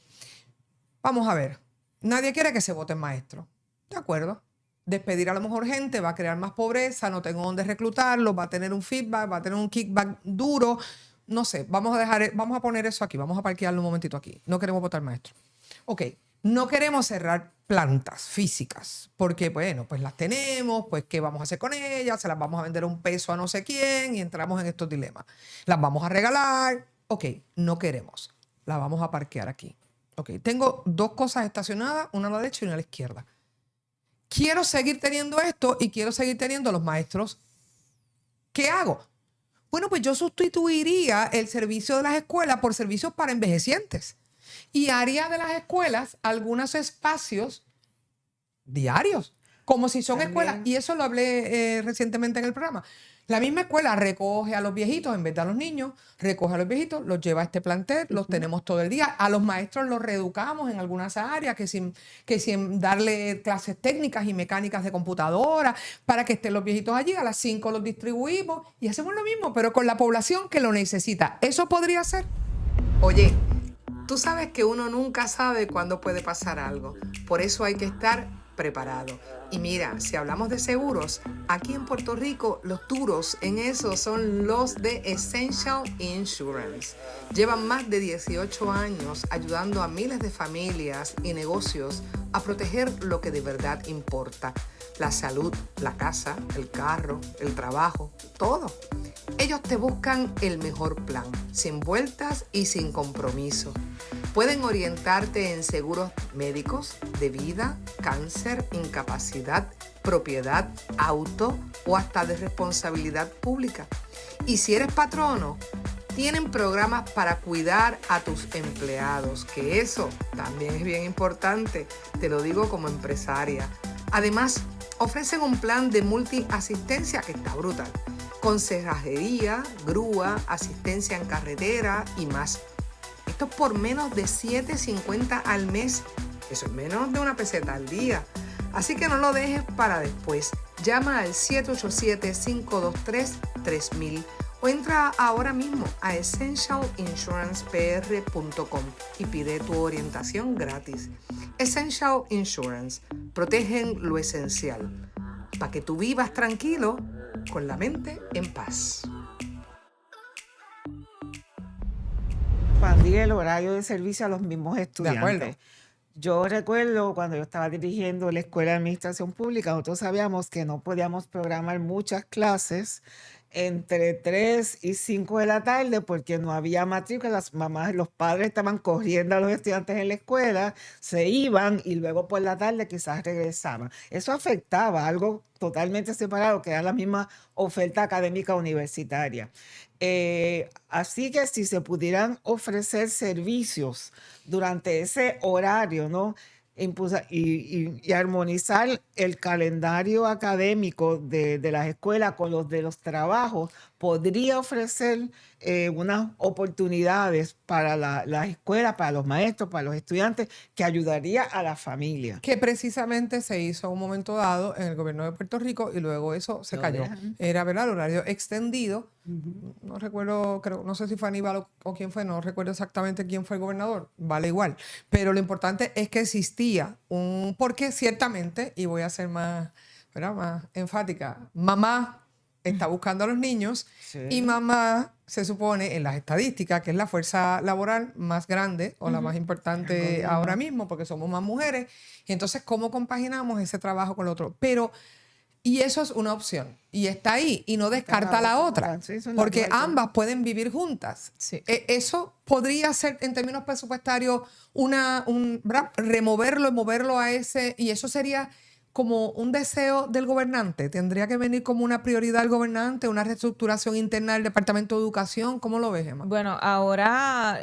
vamos a ver, nadie quiere que se voten maestros. ¿De acuerdo? Despedir a lo mejor gente va a crear más pobreza, no tengo dónde reclutarlos, va a tener un feedback, va a tener un kickback duro. No sé, vamos a poner eso aquí, vamos a parquearlo un momentito aquí. No queremos votar maestros. Ok, No queremos cerrar plantas físicas, porque bueno, pues las tenemos, pues ¿qué vamos a hacer con ellas? Se las vamos a vender a un peso a no sé quién y entramos en estos dilemas. Las vamos a regalar. Ok, no queremos. La vamos a parquear aquí. Ok, tengo 2 cosas estacionadas, una a la derecha y una a la izquierda. Quiero seguir teniendo esto y quiero seguir teniendo los maestros. ¿Qué hago? Bueno, pues yo sustituiría el servicio de las escuelas por servicios para envejecientes y haría de las escuelas algunos espacios diarios, como si son escuelas. También. Y eso lo hablé recientemente en el programa. La misma escuela recoge a los viejitos en vez de a los niños, recoge a los viejitos, los lleva a este plantel, los tenemos todo el día. A los maestros los reeducamos en algunas áreas, que sin darle clases técnicas y mecánicas de computadora, para que estén los viejitos allí. A las 5 los distribuimos y hacemos lo mismo, pero con la población que lo necesita. ¿Eso podría ser? Oye, tú sabes que uno nunca sabe cuándo puede pasar algo. Por eso hay que estar preparado. Y mira, si hablamos de seguros, aquí en Puerto Rico los duros en eso son los de Essential Insurance. Llevan más de 18 años ayudando a miles de familias y negocios a proteger lo que de verdad importa: la salud, la casa, el carro, el trabajo, todo. Ellos te buscan el mejor plan, sin vueltas y sin compromiso. Pueden orientarte en seguros médicos, de vida, cáncer, incapacidad, propiedad, auto o hasta de responsabilidad pública. Y si eres patrono, tienen programas para cuidar a tus empleados, que eso también es bien importante, te lo digo como empresaria. Además, ofrecen un plan de multiasistencia que está brutal, con cerrajería, grúa, asistencia en carretera y más. Esto por menos de $7.50 al mes. Eso es menos de una peseta al día. Así que no lo dejes para después. Llama al 787-523-3000 o entra ahora mismo a essentialinsurancepr.com y pide tu orientación gratis. Essential Insurance. Protegen lo esencial para que tú vivas tranquilo, con la mente en paz. Expandí el horario de servicio a los mismos De acuerdo. estudiantes. Yo recuerdo cuando yo estaba dirigiendo la Escuela de Administración Pública, nosotros sabíamos que no podíamos programar muchas clases entre 3 y 5 de la tarde porque no había matrícula. Las mamás, los padres estaban corriendo a los estudiantes en la escuela, se iban y luego por la tarde quizás regresaban. Eso afectaba algo totalmente separado, que era la misma oferta académica universitaria. Así que si se pudieran ofrecer servicios durante ese horario, ¿no? Y armonizar el calendario académico de las escuelas con los de los trabajos, podría ofrecer unas oportunidades para las escuelas, para los maestros, para los estudiantes, que ayudaría a la familia. Que precisamente se hizo en un momento dado en el gobierno de Puerto Rico y luego eso se Lo cayó. dejan. Era, ¿verdad?, el horario extendido. No recuerdo, no sé si fue Aníbal o quién fue, no recuerdo exactamente quién fue el gobernador, vale igual. Pero lo importante es que existía porque ciertamente, y voy a ser más, ¿verdad?, más enfática, mamá está buscando a los niños y Sí. mamá se supone en las estadísticas que es la fuerza laboral más grande o la más importante Gobierno. ahora mismo porque somos más mujeres. Y entonces, ¿cómo compaginamos ese trabajo con el otro? Pero, y eso es una opción y está ahí y no descarta la otra, Sí, son las porque dos alternativas. ambas pueden vivir juntas. Sí. Eso podría ser en términos presupuestarios ¿verdad?, removerlo y moverlo a ese, y eso sería como un deseo del gobernante. Tendría que venir como una prioridad del gobernante, una reestructuración interna del Departamento de Educación. ¿Cómo lo ves, Emma? Bueno, ahora,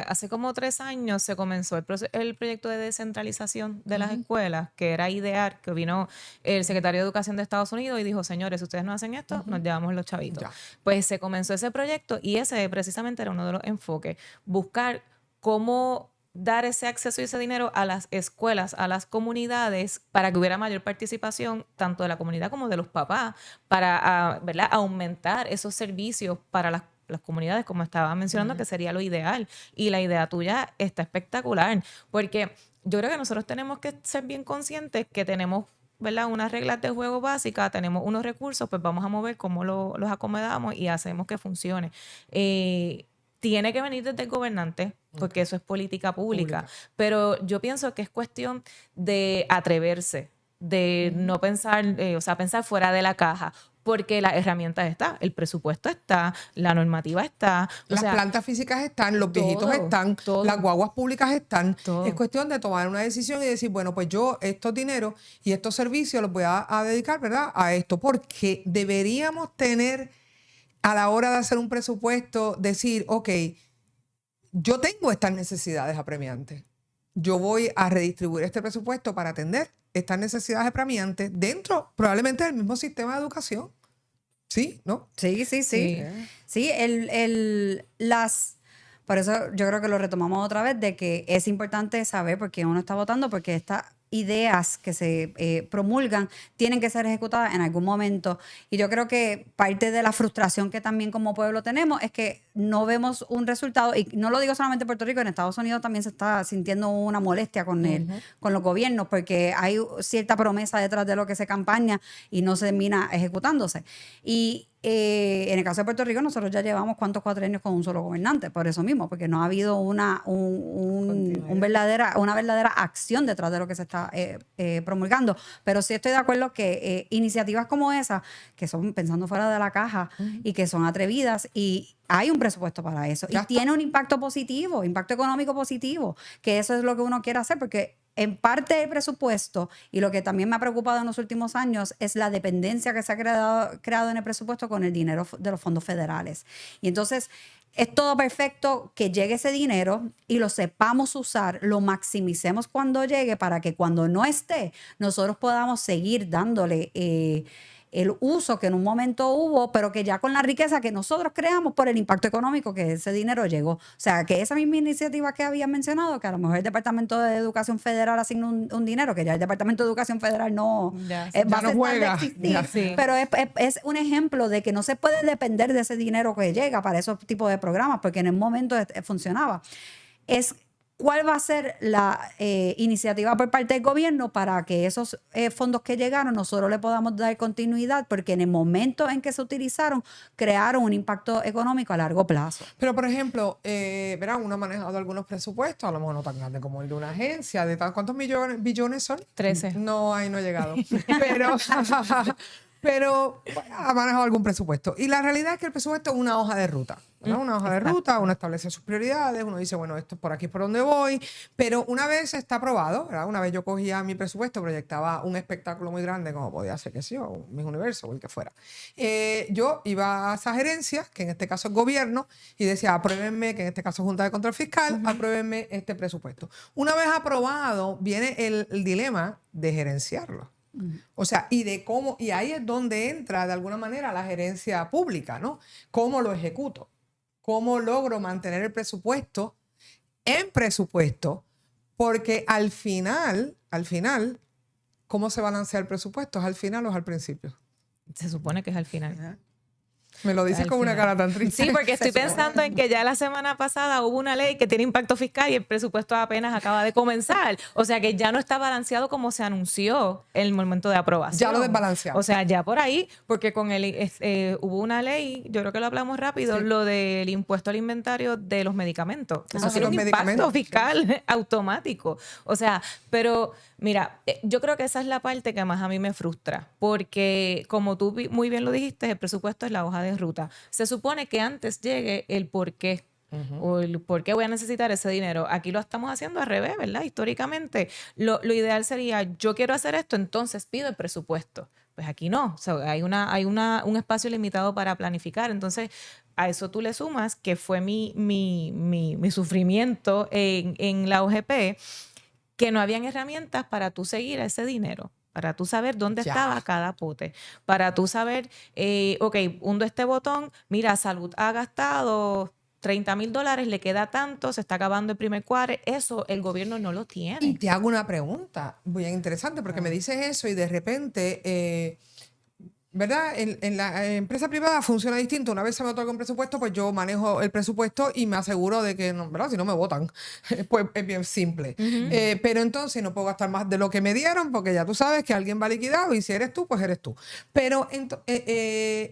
hace como 3 años se comenzó el proyecto de descentralización de las escuelas, que era idear, que vino el secretario de Educación de Estados Unidos y dijo, señores, si ustedes no hacen esto, nos llevamos los chavitos. Ya. Pues se comenzó ese proyecto y ese precisamente era uno de los enfoques, buscar cómo dar ese acceso y ese dinero a las escuelas, a las comunidades, para que hubiera mayor participación tanto de la comunidad como de los papás, para ¿verdad?, aumentar esos servicios para las comunidades, como estaba mencionando, que sería lo ideal. Y la idea tuya está espectacular, porque yo creo que nosotros tenemos que ser bien conscientes que tenemos, ¿verdad?, unas reglas de juego básicas, tenemos unos recursos, pues vamos a mover cómo los acomodamos y hacemos que funcione. Tiene que venir desde el gobernante, porque eso es política pública. Pero yo pienso que es cuestión de atreverse, de no pensar, o sea, pensar fuera de la caja. Porque las herramientas están, el presupuesto está, la normativa está. Las plantas físicas están, los viejitos están, las guaguas públicas están. Es cuestión de tomar una decisión y decir, bueno, pues yo estos dineros y estos servicios los voy a dedicar, ¿verdad?, a esto. Porque deberíamos tener, a la hora de hacer un presupuesto, decir, ok, yo tengo estas necesidades apremiantes. Yo voy a redistribuir este presupuesto para atender estas necesidades apremiantes dentro probablemente del mismo sistema de educación. ¿Sí? ¿No? Sí. Sí, por eso yo creo que lo retomamos otra vez, de que es importante saber por qué uno está votando, porque estas ideas que se promulgan tienen que ser ejecutadas en algún momento. Y yo creo que parte de la frustración que también como pueblo tenemos es que no vemos un resultado, y no lo digo solamente en Puerto Rico, en Estados Unidos también se está sintiendo una molestia con con los gobiernos, porque hay cierta promesa detrás de lo que se campaña y no se termina ejecutándose. Y en el caso de Puerto Rico, nosotros ya llevamos cuántos cuatrienios con un solo gobernante, por eso mismo, porque no ha habido una verdadera acción detrás de lo que se está promulgando. Pero sí estoy de acuerdo que iniciativas como esa, que son pensando fuera de la caja y que son atrevidas, y hay un presupuesto para eso, y tiene un impacto positivo, impacto económico positivo, que eso es lo que uno quiere hacer, porque en parte del presupuesto, y lo que también me ha preocupado en los últimos años, es la dependencia que se ha creado en el presupuesto con el dinero de los fondos federales. Y entonces es todo perfecto que llegue ese dinero y lo sepamos usar, lo maximicemos cuando llegue, para que cuando no esté, nosotros podamos seguir dándole el uso que en un momento hubo, pero que ya con la riqueza que nosotros creamos por el impacto económico que ese dinero llegó. O sea, que esa misma iniciativa que había mencionado, que a lo mejor el Departamento de Educación Federal asigna un dinero, que ya el Departamento de Educación Federal no va a cesar de existir, pero es un ejemplo de que no se puede depender de ese dinero que llega para esos tipos de programas, porque en el momento funcionaba. ¿Cuál va a ser la iniciativa por parte del gobierno para que esos fondos que llegaron nosotros le podamos dar continuidad? Porque en el momento en que se utilizaron, crearon un impacto económico a largo plazo. Pero, por ejemplo, verán, uno ha manejado algunos presupuestos, a lo mejor no tan grandes como el de una agencia, de ¿cuántos billones son? 13. No, ahí no he llegado. Pero ha manejado algún presupuesto. Y la realidad es que el presupuesto es una hoja de ruta, ¿no? Una hoja de ruta, uno establece sus prioridades, uno dice, bueno, esto es por aquí, es por donde voy. Pero una vez está aprobado, ¿verdad? Una vez yo cogía mi presupuesto, proyectaba un espectáculo muy grande, como podía ser, qué sé yo, Miss Universo o el que fuera. Yo iba a esa gerencia, que en este caso es gobierno, y decía, apruébenme, que en este caso es Junta de Control Fiscal, apruébenme este presupuesto. Una vez aprobado, viene el dilema de gerenciarlo. O sea, y ahí es donde entra de alguna manera la gerencia pública, ¿no? ¿Cómo lo ejecuto? ¿Cómo logro mantener el presupuesto en presupuesto? Porque al final, ¿cómo se balancea el presupuesto? ¿Es al final o es al principio? Se supone que es al final. Me lo dices con una cara tan triste. Sí, porque estoy pensando en que ya la semana pasada hubo una ley que tiene impacto fiscal y el presupuesto apenas acaba de comenzar. O sea que ya no está balanceado como se anunció en el momento de aprobación. Ya lo desbalanceamos. O sea, ya por ahí, porque con hubo una ley, yo creo que lo hablamos rápido, lo del impuesto al inventario de los medicamentos. Eso tiene un impacto fiscal automático. O sea, pero mira, yo creo que esa es la parte que más a mí me frustra, porque como tú muy bien lo dijiste, el presupuesto es la hoja de ruta. Se supone que antes llegue el por qué. O el por qué voy a necesitar ese dinero. Aquí lo estamos haciendo al revés, ¿verdad? Históricamente, lo ideal sería, yo quiero hacer esto, entonces pido el presupuesto. Pues aquí no. O sea, hay un espacio limitado para planificar. Entonces, a eso tú le sumas, que fue mi sufrimiento en la OGP, que no habían herramientas para tú seguir ese dinero, para tú saber dónde estaba cada pote, para tú saber, ok, hundo este botón, mira, Salud ha gastado $30,000, le queda tanto, se está acabando el primer cuadre. Eso el gobierno no lo tiene. Y te hago una pregunta muy interesante, porque me dices eso y de repente... ¿verdad? En la empresa privada funciona distinto. Una vez se me otorga un presupuesto, pues yo manejo el presupuesto y me aseguro de que, no, ¿verdad? Si no me votan, pues es bien simple. Pero entonces no puedo gastar más de lo que me dieron, porque ya tú sabes que alguien va liquidado y si eres tú, pues eres tú. Pero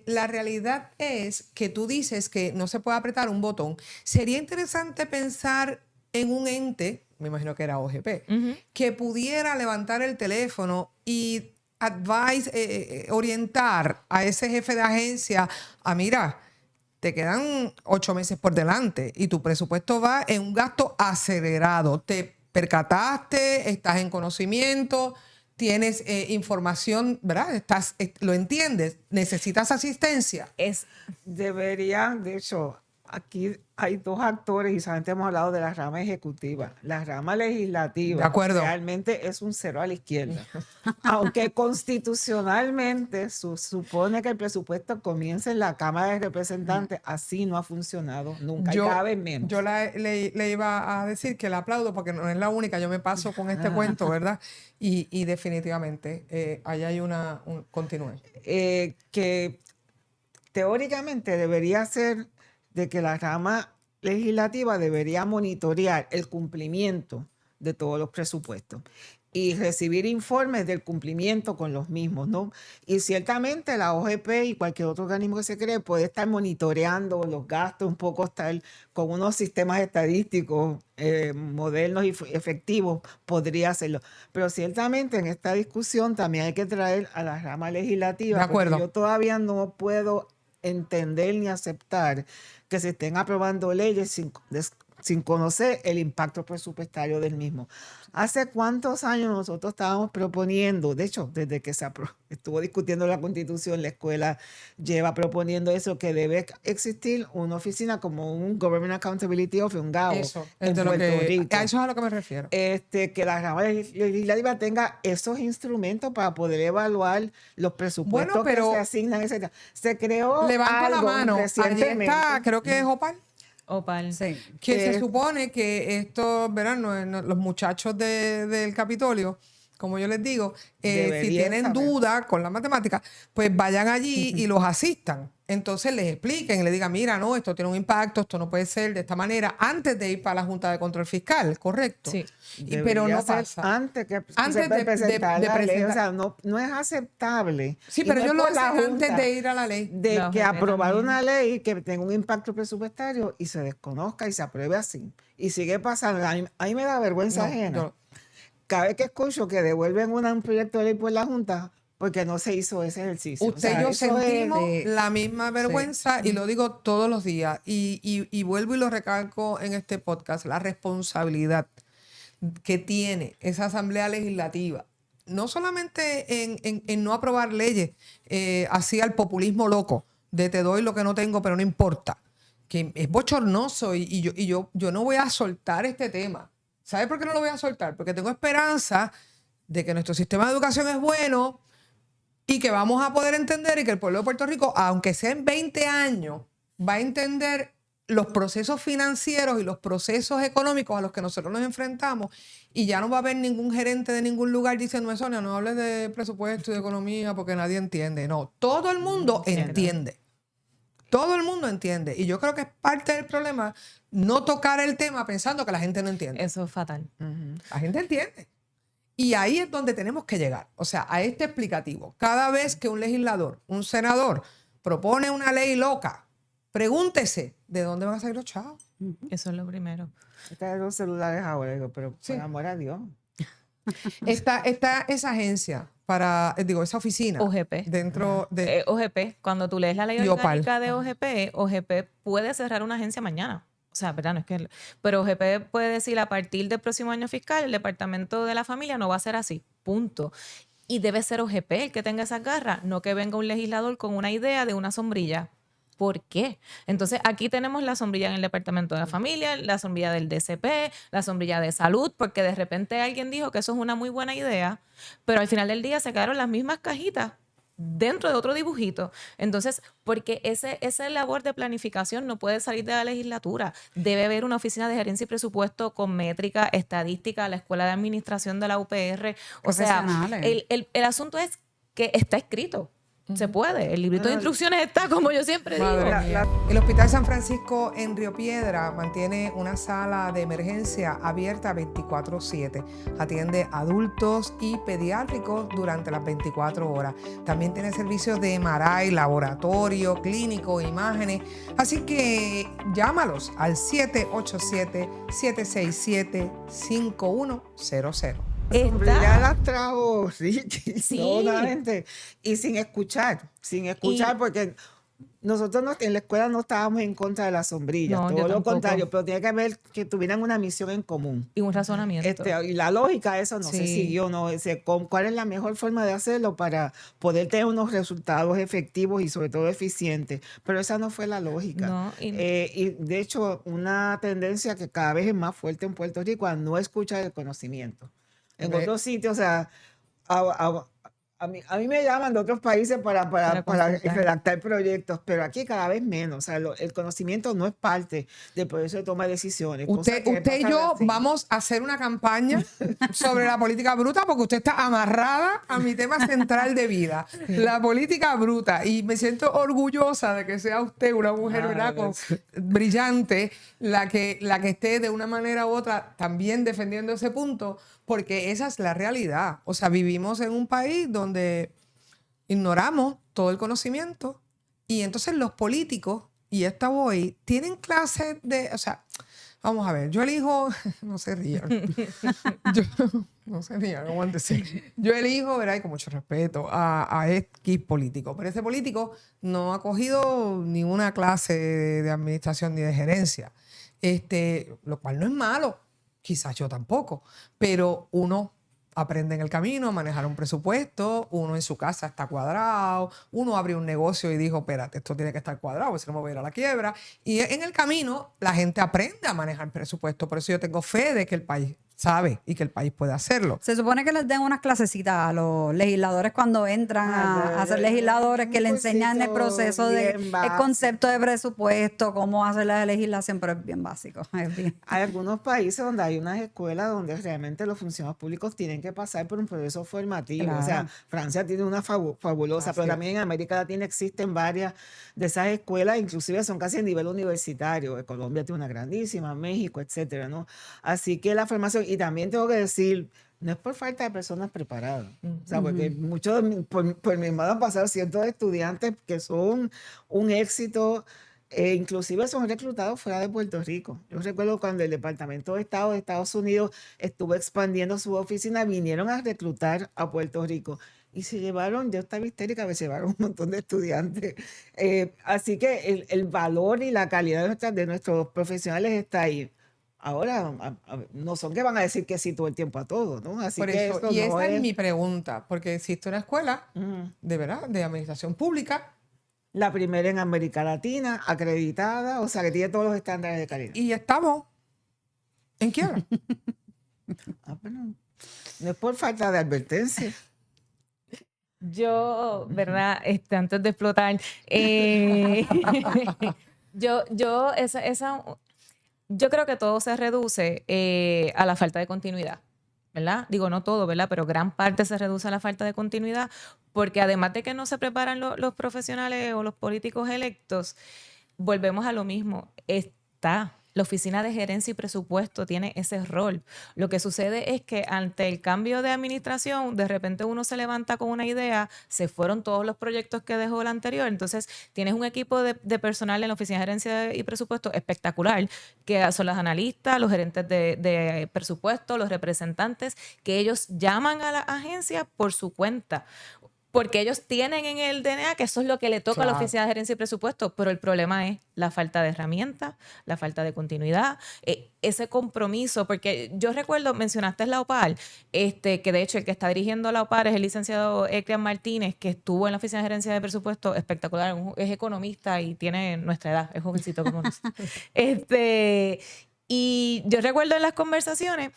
la realidad es que tú dices que no se puede apretar un botón. Sería interesante pensar en un ente, me imagino que era OGP, que pudiera levantar el teléfono y orientar a ese jefe de agencia a, mira, te quedan 8 meses por delante y tu presupuesto va en un gasto acelerado. Te percataste, estás en conocimiento, tienes información, ¿verdad? Lo entiendes, necesitas asistencia. Deberían, de hecho, aquí hay dos actores y solamente hemos hablado de la rama ejecutiva. La rama legislativa De acuerdo. realmente es un cero a la izquierda. Aunque constitucionalmente supone que el presupuesto comience en la Cámara de Representantes, así no ha funcionado nunca. Y cada vez menos. Yo le iba a decir que la aplaudo porque no es la única. Yo me paso con este cuento, ¿verdad? Y definitivamente ahí hay continúe. Que teóricamente debería ser de que la rama legislativa debería monitorear el cumplimiento de todos los presupuestos y recibir informes del cumplimiento con los mismos, ¿no? Y ciertamente la OGP y cualquier otro organismo que se cree puede estar monitoreando los gastos, un poco estar con unos sistemas estadísticos modernos y efectivos, podría hacerlo. Pero ciertamente en esta discusión también hay que traer a la rama legislativa. De acuerdo. Porque yo todavía no puedo entender ni aceptar que se estén aprobando leyes sin conocer el impacto presupuestario del mismo. ¿Hace cuántos años nosotros estábamos proponiendo? De hecho, desde que se estuvo discutiendo la Constitución, la escuela lleva proponiendo eso, que debe existir una oficina como un Government Accountability Office, un GAO, Eso, en Puerto Rico. a eso es a lo que me refiero. Que la rama legislativa tenga esos instrumentos para poder evaluar los presupuestos que se asignan, etc. Se creó Levanto la algo mano. Allí recientemente. está, creo que es Opal. Opal. Sí. Que se supone que estos, ¿verdad? Los muchachos del Capitolio, como yo les digo, si Deberían tienen saber. duda con la matemática, pues vayan allí y los asistan. Entonces les expliquen, les digan, mira, no, esto tiene un impacto, esto no puede ser de esta manera, antes de ir para la Junta de Control Fiscal, ¿correcto? Sí. Pero no ser pasa. Antes de de presentar la ley. O presentar. sea, no es aceptable. Sí, Y pero no ellos es lo por la hacen antes Junta de ir a la ley. de La que OGP aprobar también. una ley que tenga un impacto presupuestario y se desconozca y se apruebe así. Y sigue pasando. A mí me da vergüenza No, ajena. Cada vez que escucho que devuelven un proyecto de ley por la Junta, porque no se hizo ese ejercicio. Usted O sea, y yo eso es- sentimos de- la misma vergüenza y lo digo todos los días. Y vuelvo y lo recalco en este podcast, la responsabilidad que tiene esa Asamblea Legislativa, no solamente en no aprobar leyes así al populismo loco, de te doy lo que no tengo, pero no importa, que es bochornoso y yo no voy a soltar este tema. ¿Sabe por qué no lo voy a soltar? Porque tengo esperanza de que nuestro sistema de educación es bueno y que vamos a poder entender y que el pueblo de Puerto Rico, aunque sea en 20 años, va a entender los procesos financieros y los procesos económicos a los que nosotros nos enfrentamos y ya no va a haber ningún gerente de ningún lugar diciendo, Sonia, no hables de presupuesto y de economía porque nadie entiende. No, todo el mundo entiende. Todo el mundo entiende. Y yo creo que es parte del problema no tocar el tema pensando que la gente no entiende. Eso es fatal. La gente entiende. Y ahí es donde tenemos que llegar. O sea, a este explicativo. Cada vez que un legislador, un senador, propone una ley loca, pregúntese de dónde van a salir los chavos. Eso es lo primero. Están los celulares ahora, digo, pero Sí. por amor a Dios. Está esa agencia esa oficina. OGP. Dentro de... OGP, cuando tú lees la ley Y Opal. orgánica de OGP puede cerrar una agencia mañana. O sea, ¿verdad? No es que... Pero OGP puede decir a partir del próximo año fiscal, el Departamento de la Familia no va a ser así. Punto. Y debe ser OGP el que tenga esas garras, no que venga un legislador con una idea de una sombrilla. ¿Por qué? Entonces, aquí tenemos la sombrilla en el Departamento de la Familia, la sombrilla del DCP, la sombrilla de Salud, porque de repente alguien dijo que eso es una muy buena idea, pero al final del día se quedaron las mismas cajitas dentro de otro dibujito. Entonces, porque esa labor de planificación no puede salir de la legislatura. Debe haber una oficina de gerencia y presupuesto con métrica, estadística, la escuela de administración de la UPR. O sea, Profesionales. el asunto es que está escrito. Se puede. El librito de Bueno, instrucciones está, como yo siempre digo. Madre mía. El Hospital San Francisco en Río Piedra mantiene una sala de emergencia abierta 24/7. Atiende adultos y pediátricos durante las 24 horas. También tiene servicios de MRI, laboratorio, clínico, imágenes. Así que llámalos al 787-767-5100. Ya las trajo, sí, Sí. totalmente. Y sin escuchar, porque nosotros en la escuela no estábamos en contra de las sombrillas, No, yo todo lo tampoco. contrario, pero tiene que haber que tuvieran una misión en común. Y un razonamiento. Y la lógica, eso no se Sí. siguió, ¿no? ¿Cuál es la mejor forma de hacerlo para poder tener unos resultados efectivos y sobre todo eficientes? Pero esa no fue la lógica. No, y- Y de hecho, una tendencia que cada vez es más fuerte en Puerto Rico a no escuchar el conocimiento. En Ve- otros sitios, o sea, a mí me llaman de otros países para consultar. redactar proyectos, pero aquí cada vez menos. O sea, el conocimiento no es parte del proceso de toma de decisiones. cosa Usted que y pasa yo así. vamos a hacer una campaña sobre la política bruta porque usted está amarrada a mi tema central de vida, la política bruta. Y me siento orgullosa de que sea usted una mujer, ¿verdad? Brillante, la que esté de una manera u otra también defendiendo ese punto, porque esa es la realidad. O sea, vivimos en un país donde ignoramos todo el conocimiento y entonces los políticos, y esta voy, tienen clases de, o sea, vamos a ver, yo elijo, no se rían, no se rían, aguántese. Yo elijo, ¿verdad? Y con mucho respeto a X político, pero ese político no ha cogido ninguna clase de administración ni de gerencia, lo cual no es malo, quizás yo tampoco, pero uno aprende en el camino a manejar un presupuesto, uno en su casa está cuadrado, uno abrió un negocio y dijo, espérate, esto tiene que estar cuadrado, porque si no me voy a ir a la quiebra. Y en el camino la gente aprende a manejar presupuesto, por eso yo tengo fe de que el país sabe y que el país puede hacerlo. Se supone que les den unas clasecitas a los legisladores cuando entran a ser legisladores, que le enseñan el proceso bien el básico. concepto de presupuesto, cómo hacer la legislación, pero es bien básico. Es bien. Hay algunos países donde hay unas escuelas donde realmente los funcionarios públicos tienen que pasar por un proceso formativo. O sea, Claro. Francia tiene una fabulosa, Así pero es. también en América Latina existen varias de esas escuelas, inclusive son casi a nivel universitario. Colombia tiene una grandísima, México, etcétera, ¿no? Así que la formación, y también tengo que decir, no es por falta de personas preparadas. O sea, porque muchos por mi mano han pasado cientos de estudiantes que son un éxito. Inclusive son reclutados fuera de Puerto Rico. Yo recuerdo cuando el Departamento de Estado de Estados Unidos estuvo expandiendo su oficina, vinieron a reclutar a Puerto Rico y se llevaron, yo estaba histérica, se llevaron un montón de estudiantes. Así que el valor y la calidad de nuestros profesionales está ahí. Ahora, no son que van a decir que sí todo el tiempo a todo, ¿no? Así Por que eso, esto y no esa es es... mi pregunta, porque existe una escuela Ujú. de verdad, de administración pública, La primera en América Latina, acreditada, o sea, que tiene todos los estándares de calidad. y estamos en quiebra. Pero no es por falta de advertencia. Yo, ¿verdad? Antes de explotar, yo creo que todo se reduce a la falta de continuidad, ¿verdad? Digo, no todo, ¿verdad? Pero gran parte se reduce a la falta de continuidad, porque además de que no se preparan los profesionales o los políticos electos, volvemos a lo mismo. La oficina de gerencia y presupuesto tiene ese rol. Lo que sucede es que ante el cambio de administración, de repente uno se levanta con una idea, se fueron todos los proyectos que dejó el anterior, entonces tienes un equipo de personal en la oficina de gerencia y presupuesto espectacular, que son los analistas, los gerentes de presupuesto, los representantes, que ellos llaman a la agencia por su cuenta. Porque ellos tienen en el DNA que eso es lo que le toca a la Claro. oficina de gerencia y presupuesto, pero el problema es la falta de herramientas, la falta de continuidad, ese compromiso, porque yo recuerdo, mencionaste la OPAR, que de hecho el que está dirigiendo la OPAR es el licenciado Ecrian Martínez, que estuvo en la oficina de gerencia de presupuesto, espectacular, es economista y tiene nuestra edad, es jovencito como nosotros. Y yo recuerdo en las conversaciones,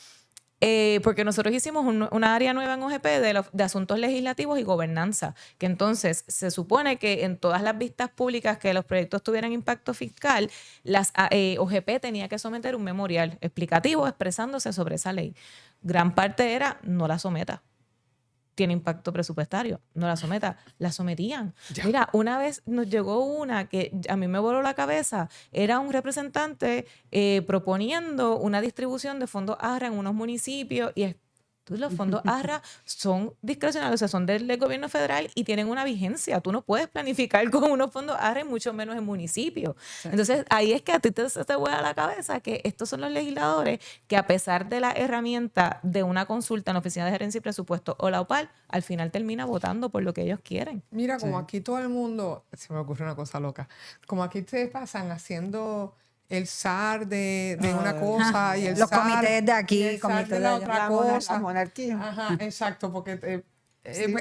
porque nosotros hicimos una área nueva en OGP de asuntos legislativos y gobernanza, que entonces se supone que en todas las vistas públicas que los proyectos tuvieran impacto fiscal, las OGP tenía que someter un memorial explicativo expresándose sobre esa ley. Gran parte era no la someta. tiene impacto presupuestario, no la someta, la sometían. Mira, una vez nos llegó una que a mí me voló la cabeza, era un representante proponiendo una distribución de fondos ARRA en unos municipios y los fondos ARRA son discrecionales, o sea, son del gobierno federal y tienen una vigencia. Tú no puedes planificar con unos fondos ARRA y mucho menos en municipios. Sí. Entonces, ahí es que a ti te vuela la cabeza que estos son los legisladores que a pesar de la herramienta de una consulta en la Oficina de Gerencia y Presupuesto o la OPAL, al final termina votando por lo que ellos quieren. Mira, como aquí todo el mundo, se me ocurre una cosa loca, como aquí te pasan haciendo el SAR de una cosa y el Los SAR comités de aquí, y el SAR comités de de la allá. otra La cosa. monarquía. Ajá, exacto, porque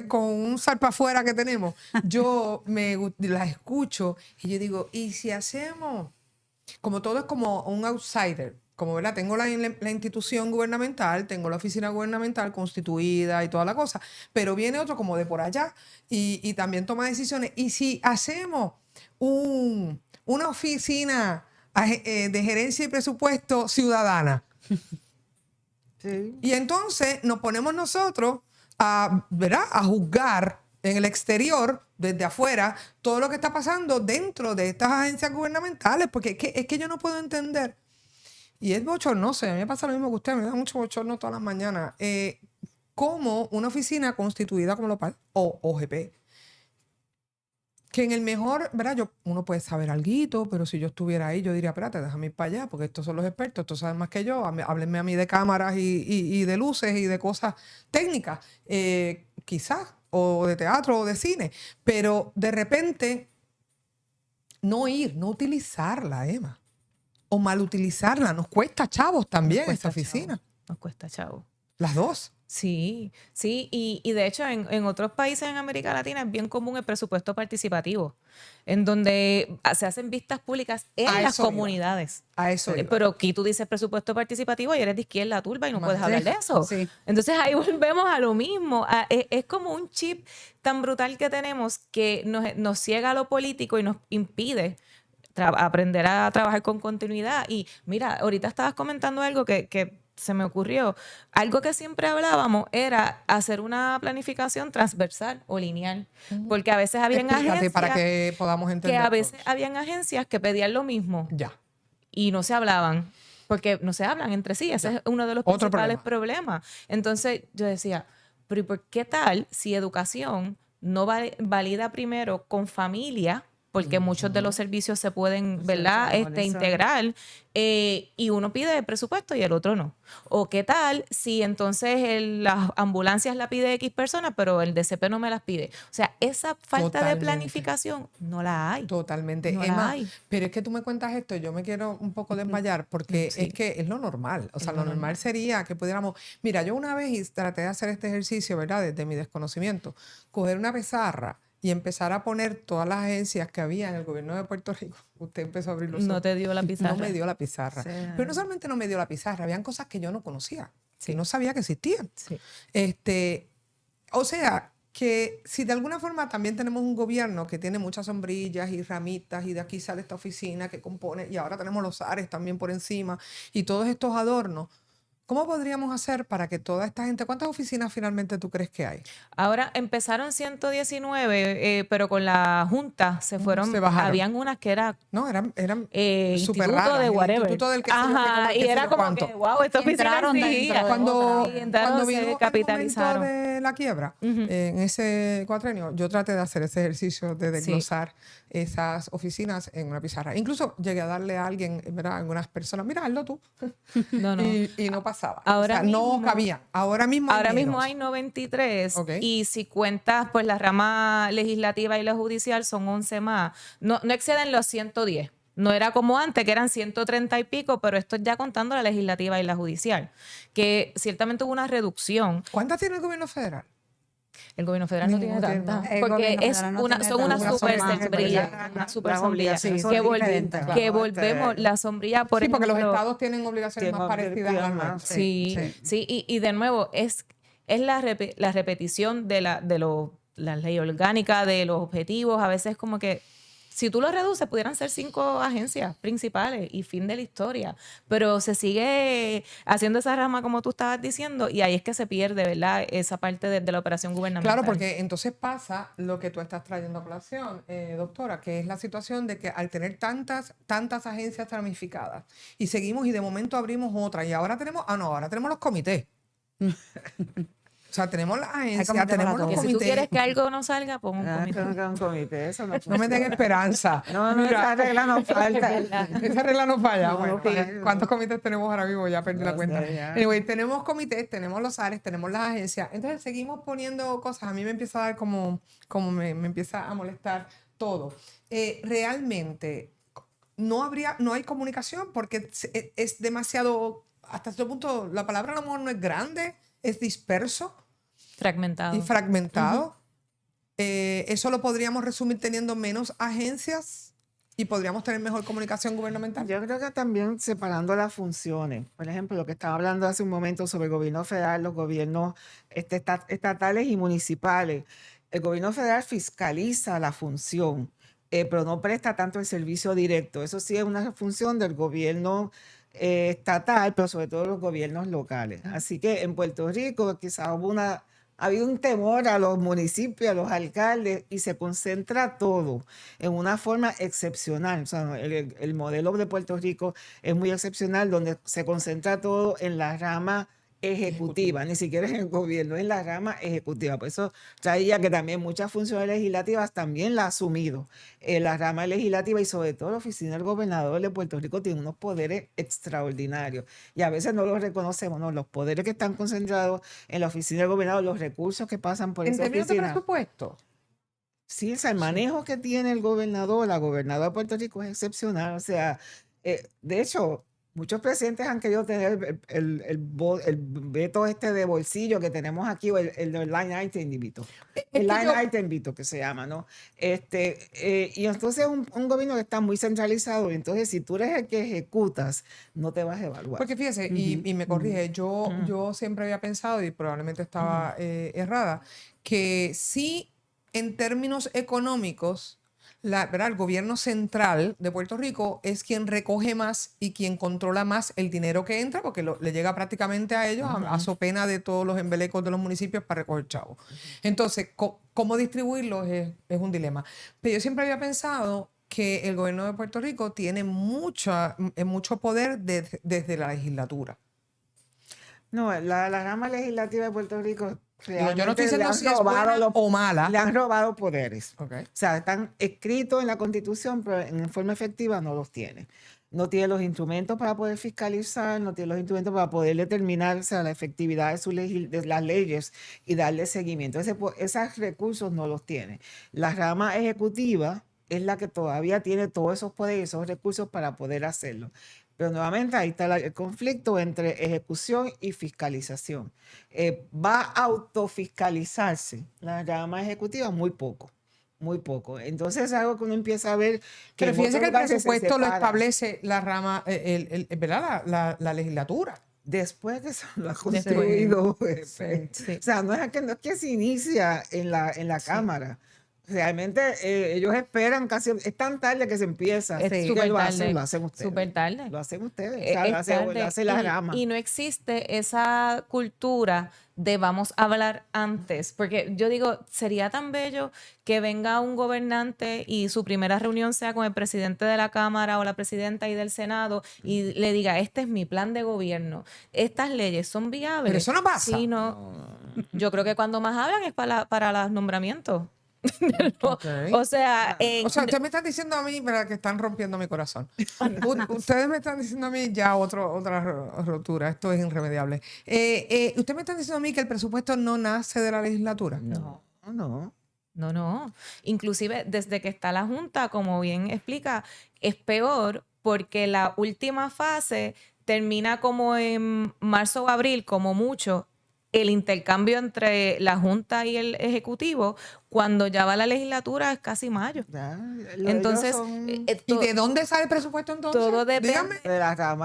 con un SAR para afuera que tenemos, yo la escucho y yo digo, ¿y si hacemos? Como todo es como un outsider, como ¿verdad? Tengo la institución gubernamental, tengo la oficina gubernamental constituida y toda la cosa, pero viene otro como de por allá y también toma decisiones. ¿Y si hacemos una oficina de gerencia y presupuesto ciudadana? Sí. Y entonces nos ponemos nosotros ¿verdad? A juzgar en el exterior, desde afuera, todo lo que está pasando dentro de estas agencias gubernamentales, porque es que yo no puedo entender. Y es bochornoso, a mí me pasa lo mismo que usted, me da mucho bochorno todas las mañanas. Como una oficina constituida como Lopal o OGP, que en el mejor, ¿verdad? Uno puede saber alguito, pero si yo estuviera ahí, yo diría, espérate, déjame ir para allá, porque estos son los expertos, estos saben más que yo, háblenme a mí de cámaras y de luces y de cosas técnicas, quizás, o de teatro o de cine, pero de repente no utilizarla, Emma, o mal utilizarla, nos cuesta chavos también esta oficina. Nos cuesta, chavo. Las dos. Sí, sí, y de hecho en otros países en América Latina es bien común el presupuesto participativo, en donde se hacen vistas públicas en A las eso iba. comunidades. A eso iba. Pero aquí tú dices presupuesto participativo y eres de izquierda turba y no puedes hablar de eso. Sí. Entonces ahí volvemos a lo mismo. Es como un chip tan brutal que tenemos que nos ciega a lo político y nos impide aprender a trabajar con continuidad. Y mira, ahorita estabas comentando algo que se me ocurrió. Algo que siempre hablábamos era hacer una planificación transversal o lineal. Porque a veces habían Explícate agencias para que podamos entender. que a veces todos. habían agencias que pedían lo mismo Ya. y no se hablaban. Porque no se hablan entre sí. Ese es uno de los Otro principales problemas. Entonces yo decía, pero ¿y por qué tal si educación no valida primero con familia? Porque muchos de los servicios se pueden, ¿verdad? Integrar y uno pide el presupuesto y el otro no. O qué tal si entonces las ambulancias la pide X personas, pero el DCP no me las pide. O sea, esa falta de planificación no la hay. Totalmente. No la Emma, hay. pero es que tú me cuentas esto, yo me quiero un poco desmayar porque Sí. es que es lo normal. O sea, Es lo lo normal sería que pudiéramos... Mira, yo una vez traté de hacer este ejercicio, ¿verdad? Desde mi desconocimiento, coger una pizarra y empezar a poner todas las agencias que había en el gobierno de Puerto Rico. Usted empezó a abrir los ojos. No te dio la pizarra. No me dio la pizarra. Sí. Pero no solamente no me dio la pizarra, habían cosas que yo no conocía, Sí. que no sabía que existían. Sí. O sea, que si de alguna forma también tenemos un gobierno que tiene muchas sombrillas y ramitas y de aquí sale esta oficina que compone y ahora tenemos los ARES también por encima y todos estos adornos, ¿cómo podríamos hacer para que toda esta gente, cuántas oficinas finalmente tú crees que hay? Ahora empezaron 119, pero con la Junta se fueron. Se bajaron. Habían unas que era No, eran instituto súper raras. de El whatever. instituto del que sé yo qué, Ajá, qué y sé era yo como cuánto. que, wow, esta oficina Entraron sí. dentro de Cuando, Sí, entraron, cuando se vino el momento capitalizaron. de la quiebra, en ese cuatrenio, yo traté de hacer ese ejercicio de desglosar esas oficinas en una pizarra. Incluso llegué a darle a alguien, ¿verdad? A algunas personas, mira, hazlo tú. No, no. Y no pasaba. Ahora o sea, no mismo- cabía. Ahora mismo Ahora mismo menos. hay 93 Ok. y si cuentas pues la rama legislativa y la judicial son 11 más. No exceden los 110. No era como antes, que eran 130 y pico, pero esto es ya contando la legislativa y la judicial, que ciertamente hubo una reducción. ¿Cuántas tiene el gobierno federal? El gobierno federal no Ninguno tiene tiene, tantas, ¿no? El porque gobierno es federal no una, tiene son unas tantas. super Una sombrillas, sombrilla. una super Las sombrilla. obligaciones son Que, diferentes, que claro, volvemos, la sombrilla, por Sí, porque los ejemplo, estados tienen obligaciones tienen más parecidas a las obligaciones más, nuestras. Sí, sí, y de nuevo, es la repetición de la ley orgánica, de los objetivos, a veces como que Si tú lo reduces, pudieran ser 5 agencias principales y fin de la historia. Pero se sigue haciendo esa rama como tú estabas diciendo y ahí es que se pierde, ¿verdad? Esa parte de la operación gubernamental. Claro, porque entonces pasa lo que tú estás trayendo a colación, doctora, que es la situación de que al tener tantas agencias ramificadas y seguimos y de momento abrimos otra y ahora ahora tenemos los comités. O sea, tenemos las agencias, comité para tenemos los todo. Que si tú comités. quieres que algo no salga, pon un Ah, comité. un comité, eso no No me den esperanza. No, esa regla no falta. Esa regla no falla. No, Bueno, no falla. ¿cuántos comités tenemos ahora mismo? Ya perdí la No cuenta. sé, ya. Anyway, tenemos comités, tenemos los ARES, tenemos las agencias. Entonces seguimos poniendo cosas. A mí me empieza a dar como me empieza a molestar todo. Realmente no hay comunicación porque es demasiado, hasta cierto punto, la palabra a lo mejor no es grande, es disperso Fragmentado. y fragmentado. Eso lo podríamos resumir teniendo menos agencias y podríamos tener mejor comunicación gubernamental. Yo creo que también separando las funciones. Por ejemplo, lo que estaba hablando hace un momento sobre el gobierno federal, los gobiernos estatales y municipales. El gobierno federal fiscaliza la función, pero no presta tanto el servicio directo. Eso sí es una función del gobierno estatal, pero sobre todo los gobiernos locales. Así que en Puerto Rico quizás ha habido un temor a los municipios, a los alcaldes, y se concentra todo en una forma excepcional. O sea, el modelo de Puerto Rico es muy excepcional, donde se concentra todo en la rama ejecutiva, ni siquiera en el gobierno, en la rama ejecutiva. Por eso traía que también muchas funciones legislativas también la ha asumido. La rama legislativa y sobre todo la oficina del gobernador de Puerto Rico tiene unos poderes extraordinarios y a veces no los reconocemos, ¿no? Los poderes que están concentrados en la oficina del gobernador, los recursos que pasan por En esa términos de oficina. presupuesto. Sí, o sea, el manejo que tiene el gobernador, la gobernadora de Puerto Rico es excepcional. O sea, de hecho, muchos presidentes han querido tener el veto de bolsillo que tenemos aquí, o el line item veto. El line item veto que se llama, ¿no? Y entonces un gobierno que está muy centralizado, y entonces si tú eres el que ejecutas, no te vas a evaluar. Porque fíjese, y me corrige, yo siempre había pensado, y probablemente estaba errada, que sí, en términos económicos, ¿verdad? El gobierno central de Puerto Rico es quien recoge más y quien controla más el dinero que entra, porque le llega prácticamente a ellos a so pena de todos los embelecos de los municipios para recoger chavos. Entonces, ¿cómo distribuirlos es un dilema? Pero yo siempre había pensado que el gobierno de Puerto Rico tiene mucho poder desde la legislatura. No, la rama legislativa de Puerto Rico Digo, yo no estoy realmente le diciendo han si es robado buena o mala. le han robado poderes. Okay. O sea, están escritos en la Constitución, pero en forma efectiva no los tiene. No tiene los instrumentos para poder fiscalizar, no tiene los instrumentos para poder determinar, o sea, la efectividad de las leyes y darle seguimiento. Esos recursos no los tiene. La rama ejecutiva es la que todavía tiene todos esos poderes y esos recursos para poder hacerlo. Pero nuevamente ahí está el conflicto entre ejecución y fiscalización. Va a autofiscalizarse la rama ejecutiva muy poco. Muy poco. Entonces es algo que uno empieza a ver. Pero fíjense que el presupuesto lo separa. establece la rama, ¿verdad? La legislatura. Después que se lo ha construido. Sí. O sea, no es que se inicia en la Cámara. Realmente ellos esperan casi, es tan tarde que se empieza. Es que súper lo tarde. hacen ustedes. Súper tarde. Lo hacen ustedes. O Es sea, lo tarde. hace la rama. Y no existe esa cultura de vamos a hablar antes, porque yo digo, sería tan bello que venga un gobernante y su primera reunión sea con el presidente de la Cámara o la presidenta y del Senado y le diga, este es mi plan de gobierno, estas leyes son viables. Pero eso no pasa. Sí, no. Yo creo que cuando más hablan es para los nombramientos. Okay. O sea, ustedes me están diciendo a mí, ¿verdad? Que están rompiendo mi corazón. Ustedes me están diciendo a mí ya otra rotura. Esto es irremediable. Ustedes me están diciendo a mí que el presupuesto no nace de la legislatura. No. No. Inclusive desde que está la Junta, como bien explica, es peor porque la última fase termina como en marzo o abril, como mucho, el intercambio entre la Junta y el Ejecutivo, cuando ya va la legislatura es casi mayo. Entonces, ¿y de dónde sale el presupuesto entonces? todo depende Dígame.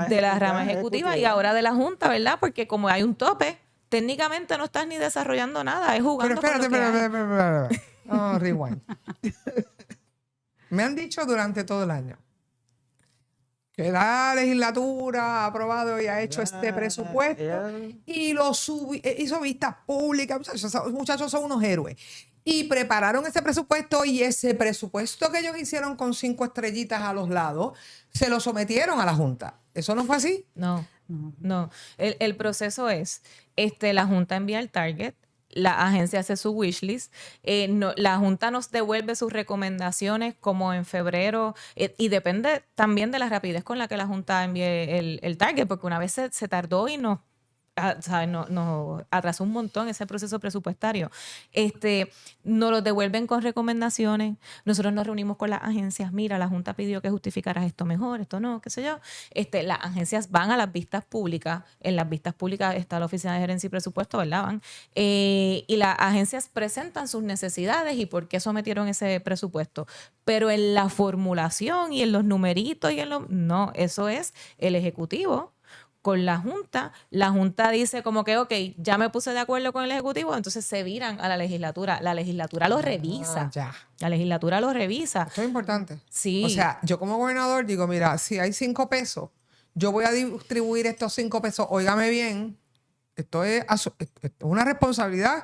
de la rama ejecutiva y ahora de la Junta, ¿verdad? Porque como hay un tope, técnicamente no estás ni desarrollando nada, es jugando. Pero espérate. con lo que hay. Oh, rewind. Me han dicho durante todo el año que la legislatura ha aprobado y ha hecho este presupuesto y hizo vistas públicas. Esos muchachos son unos héroes. Y prepararon ese presupuesto y ese presupuesto que ellos hicieron con 5 estrellitas a los lados, se lo sometieron a la Junta. ¿Eso no fue así? No, no. El proceso es, la Junta envía el target, la agencia hace su wishlist, la Junta nos devuelve sus recomendaciones como en febrero, y depende también de la rapidez con la que la Junta envíe el target, porque una vez se tardó y ¿sabes? Nos atrasó un montón ese proceso presupuestario. Nos lo devuelven con recomendaciones. Nosotros nos reunimos con las agencias. Mira, la Junta pidió que justificaras esto mejor, esto no, qué sé yo. Las agencias van a las vistas públicas. En las vistas públicas está la Oficina de Gerencia y Presupuesto, ¿verdad? Y las agencias presentan sus necesidades y por qué sometieron ese presupuesto. Pero en la formulación y en los numeritos no, eso es el Ejecutivo con la Junta dice como que, ok, ya me puse de acuerdo con el Ejecutivo, entonces se viran a la legislatura lo revisa. Ya. La legislatura lo revisa. Esto es importante. Sí. O sea, yo como gobernador digo, mira, si hay 5 pesos, yo voy a distribuir estos 5 pesos, óigame bien, esto es una responsabilidad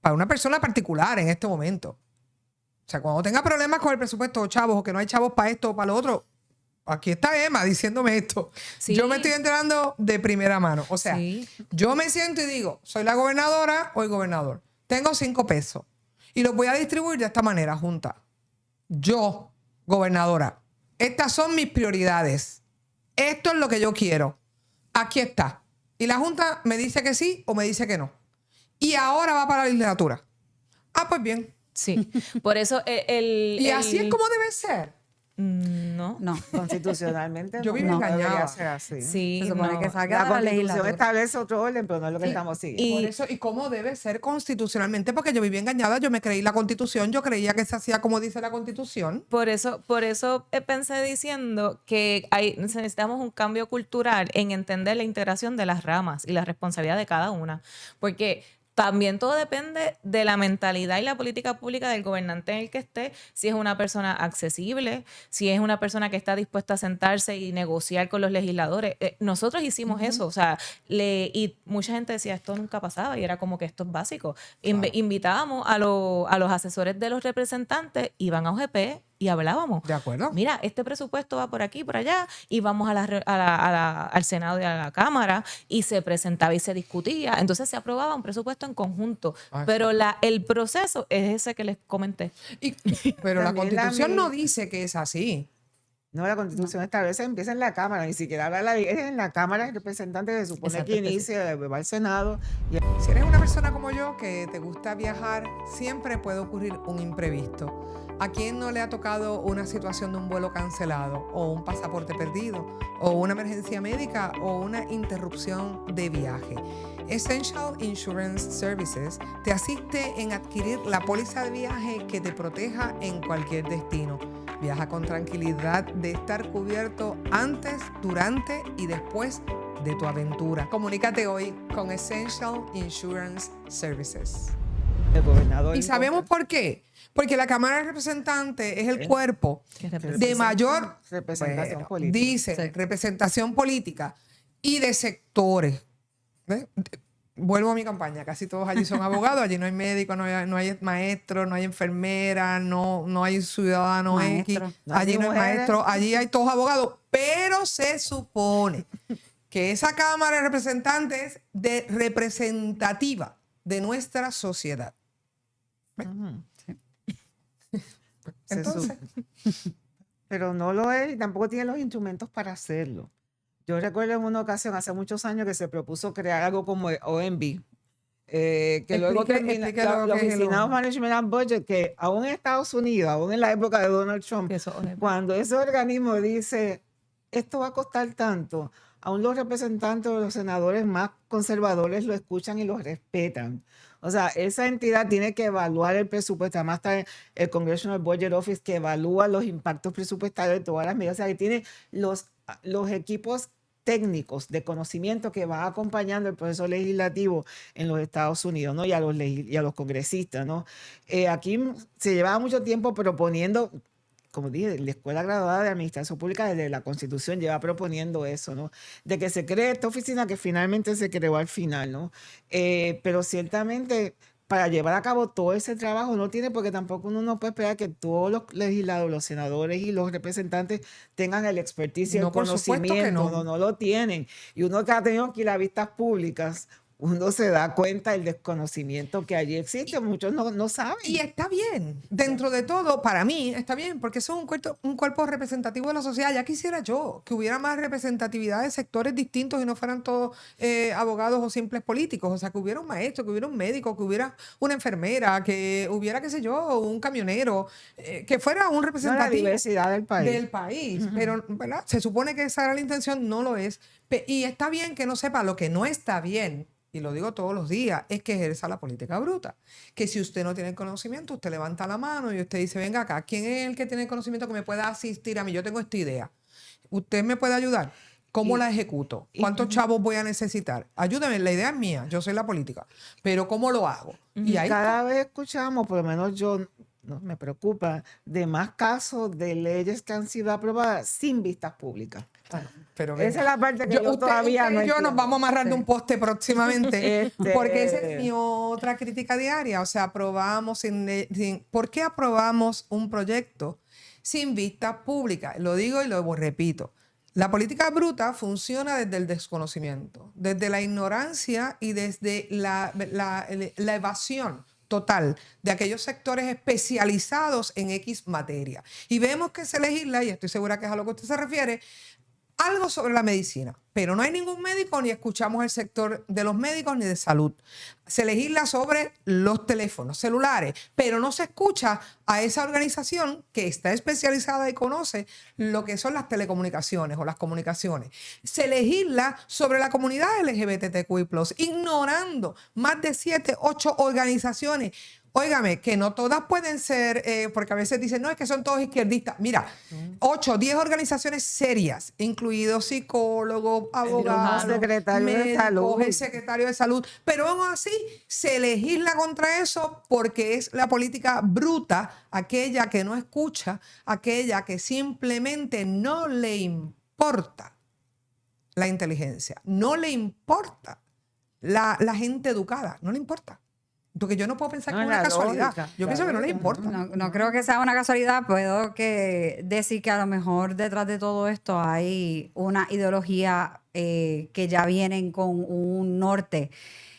para una persona particular en este momento. O sea, cuando tenga problemas con el presupuesto, chavos, o que no hay chavos para esto o para lo otro, aquí está Emma diciéndome esto. Sí. Yo me estoy enterando de primera mano. O sea, Sí. yo me siento y digo, soy la gobernadora o el gobernador. Tengo 5 pesos y los voy a distribuir de esta manera, Junta. Yo, gobernadora, estas son mis prioridades. Esto es lo que yo quiero. Aquí está. Y la Junta me dice que sí o me dice que no. Y ahora va para la legislatura. Ah, pues bien. Sí. Por eso Y así es como debe ser. No. No. Constitucionalmente Yo vivo no engañada. debería ser así. Sí, Se supone no. que salga La de la Constitución legislatura. establece otro orden, pero no es lo que estamos siguiendo. Por eso, ¿y cómo debe ser constitucionalmente? Porque yo viví engañada, yo me creí la Constitución, yo creía que se hacía como dice la Constitución. Por eso pensé diciendo que necesitamos un cambio cultural en entender la integración de las ramas y la responsabilidad de cada una. Porque también todo depende de la mentalidad y la política pública del gobernante en el que esté, si es una persona accesible, si es una persona que está dispuesta a sentarse y negociar con los legisladores. Nosotros hicimos eso, o sea, y mucha gente decía, esto nunca pasaba, y era como que esto es básico. Claro. Invitábamos a los asesores de los representantes, iban a OGP y hablábamos. ¿De acuerdo? Mira, este presupuesto va por aquí, por allá, y vamos al Senado y a la Cámara, y se presentaba y se discutía. Entonces se aprobaba un presupuesto en conjunto. Ay, Pero el proceso es ese que les comenté. Pero la También Constitución no dice que es así. No, la Constitución establece, empieza en la Cámara, ni siquiera habla en la Cámara de Representantes, se supone Exacto, que inicia, va al Senado. Y Si eres una persona como yo que te gusta viajar, siempre puede ocurrir un imprevisto. ¿A quién no le ha tocado una situación de un vuelo cancelado o un pasaporte perdido o una emergencia médica o una interrupción de viaje? Essential Insurance Services te asiste en adquirir la póliza de viaje que te proteja en cualquier destino. Viaja con tranquilidad de estar cubierto antes, durante y después de tu aventura. Comunícate hoy con Essential Insurance Services. el gobernador. ¿Y sabemos por qué? Porque la Cámara de Representantes es el cuerpo Que de representa- mayor representación bueno, política. dice, Sí. representación política y de sectores. ¿Ves? Vuelvo a mi campaña, casi todos allí son abogados, allí no hay médico, no hay maestro, no hay enfermera, no hay ciudadano Maestro. X, No hay allí ni no hay mujeres. maestro, allí hay todos abogados, pero se supone que esa Cámara de Representantes es representativa de nuestra sociedad. Ujú. Se Entonces, pero no lo es y tampoco tiene los instrumentos para hacerlo. Yo recuerdo en una ocasión, hace muchos años, que se propuso crear algo como el OMB, que luego Explique lo la que es el Oficina of OMB. Management and Budget, que aún en Estados Unidos, aún en la época de Donald Trump, que eso- cuando ese organismo dice, esto va a costar tanto, aún los representantes o los senadores más conservadores lo escuchan y lo respetan. O sea, esa entidad tiene que evaluar el presupuesto. Además está el Congressional Budget Office, que evalúa los impactos presupuestarios de todas las medidas. O sea, que tiene los equipos técnicos de conocimiento que van acompañando el proceso legislativo en los Estados Unidos, ¿no? Y a los congresistas, ¿no? Aquí se llevaba mucho tiempo proponiendo como dije, la Escuela Graduada de Administración Pública desde la Constitución lleva proponiendo eso, ¿no? De que se cree esta oficina que finalmente se creó al final, ¿no? Pero ciertamente para llevar a cabo todo ese trabajo no tiene, porque tampoco uno no puede esperar que todos los legisladores, los senadores y los representantes tengan el expertise y el No, por supuesto que conocimiento, no. no lo tienen. Y uno que ha tenido que ir a vistas públicas, uno se da cuenta del desconocimiento que allí existe, muchos no saben. Y está bien, dentro de todo, para mí está bien, porque eso es un cuerpo representativo de la sociedad. Ya quisiera yo que hubiera más representatividad de sectores distintos y no fueran todos abogados o simples políticos. O sea, que hubiera un maestro, que hubiera un médico, que hubiera una enfermera, que hubiera, qué sé yo, un camionero, que fuera un No, la representativo diversidad del país. del país. Pero, ¿verdad? Se supone que esa era la intención, no lo es. Y está bien que no sepa. Lo que no está bien, y lo digo todos los días, es que ejerza la política bruta. Que si usted no tiene el conocimiento, usted levanta la mano y usted dice, venga acá, ¿quién es el que tiene el conocimiento que me pueda asistir a mí? Yo tengo esta idea. ¿Usted me puede ayudar? ¿Cómo la ejecuto? ¿Cuántos chavos voy a necesitar? Ayúdame, la idea es mía, yo soy la política. Pero ¿cómo lo hago? Y ahí Cada vez escuchamos, por lo menos yo, no, me preocupa, de más casos de leyes que han sido aprobadas sin vistas públicas. pero Esa es la parte que yo todavía no usted y yo nos entiendo. vamos amarrando un poste próximamente, porque esa es Este, mi otra crítica diaria. O sea, aprobamos ¿por qué aprobamos un proyecto sin vista pública? Lo digo y lo repito. La política bruta funciona desde el desconocimiento, desde la ignorancia y desde la evasión total de aquellos sectores especializados en X materia. Y vemos que se legisla, y estoy segura que es a lo que usted se refiere, algo sobre la medicina, pero no hay ningún médico ni escuchamos el sector de los médicos ni de salud. Se legisla sobre los teléfonos celulares, pero no se escucha a esa organización que está especializada y conoce lo que son las telecomunicaciones o las comunicaciones. Se legisla sobre la comunidad LGBTQI+, ignorando más de 7, 8 organizaciones. Óigame, que no todas pueden ser, porque a veces dicen, no, es que son todos izquierdistas. Mira, 8, 10 organizaciones serias, incluidos psicólogos, abogados, secretario de médicos, salud. el secretario de salud. Pero aún así, se legisla contra eso porque es la política bruta, aquella que no escucha, aquella que simplemente no le importa la inteligencia, no le importa la gente educada, no le importa. Porque yo no puedo pensar que es una casualidad. Yo pienso que no les importa. No creo que sea una casualidad. Puedo decir que a lo mejor detrás de todo esto hay una ideología que ya vienen con un norte.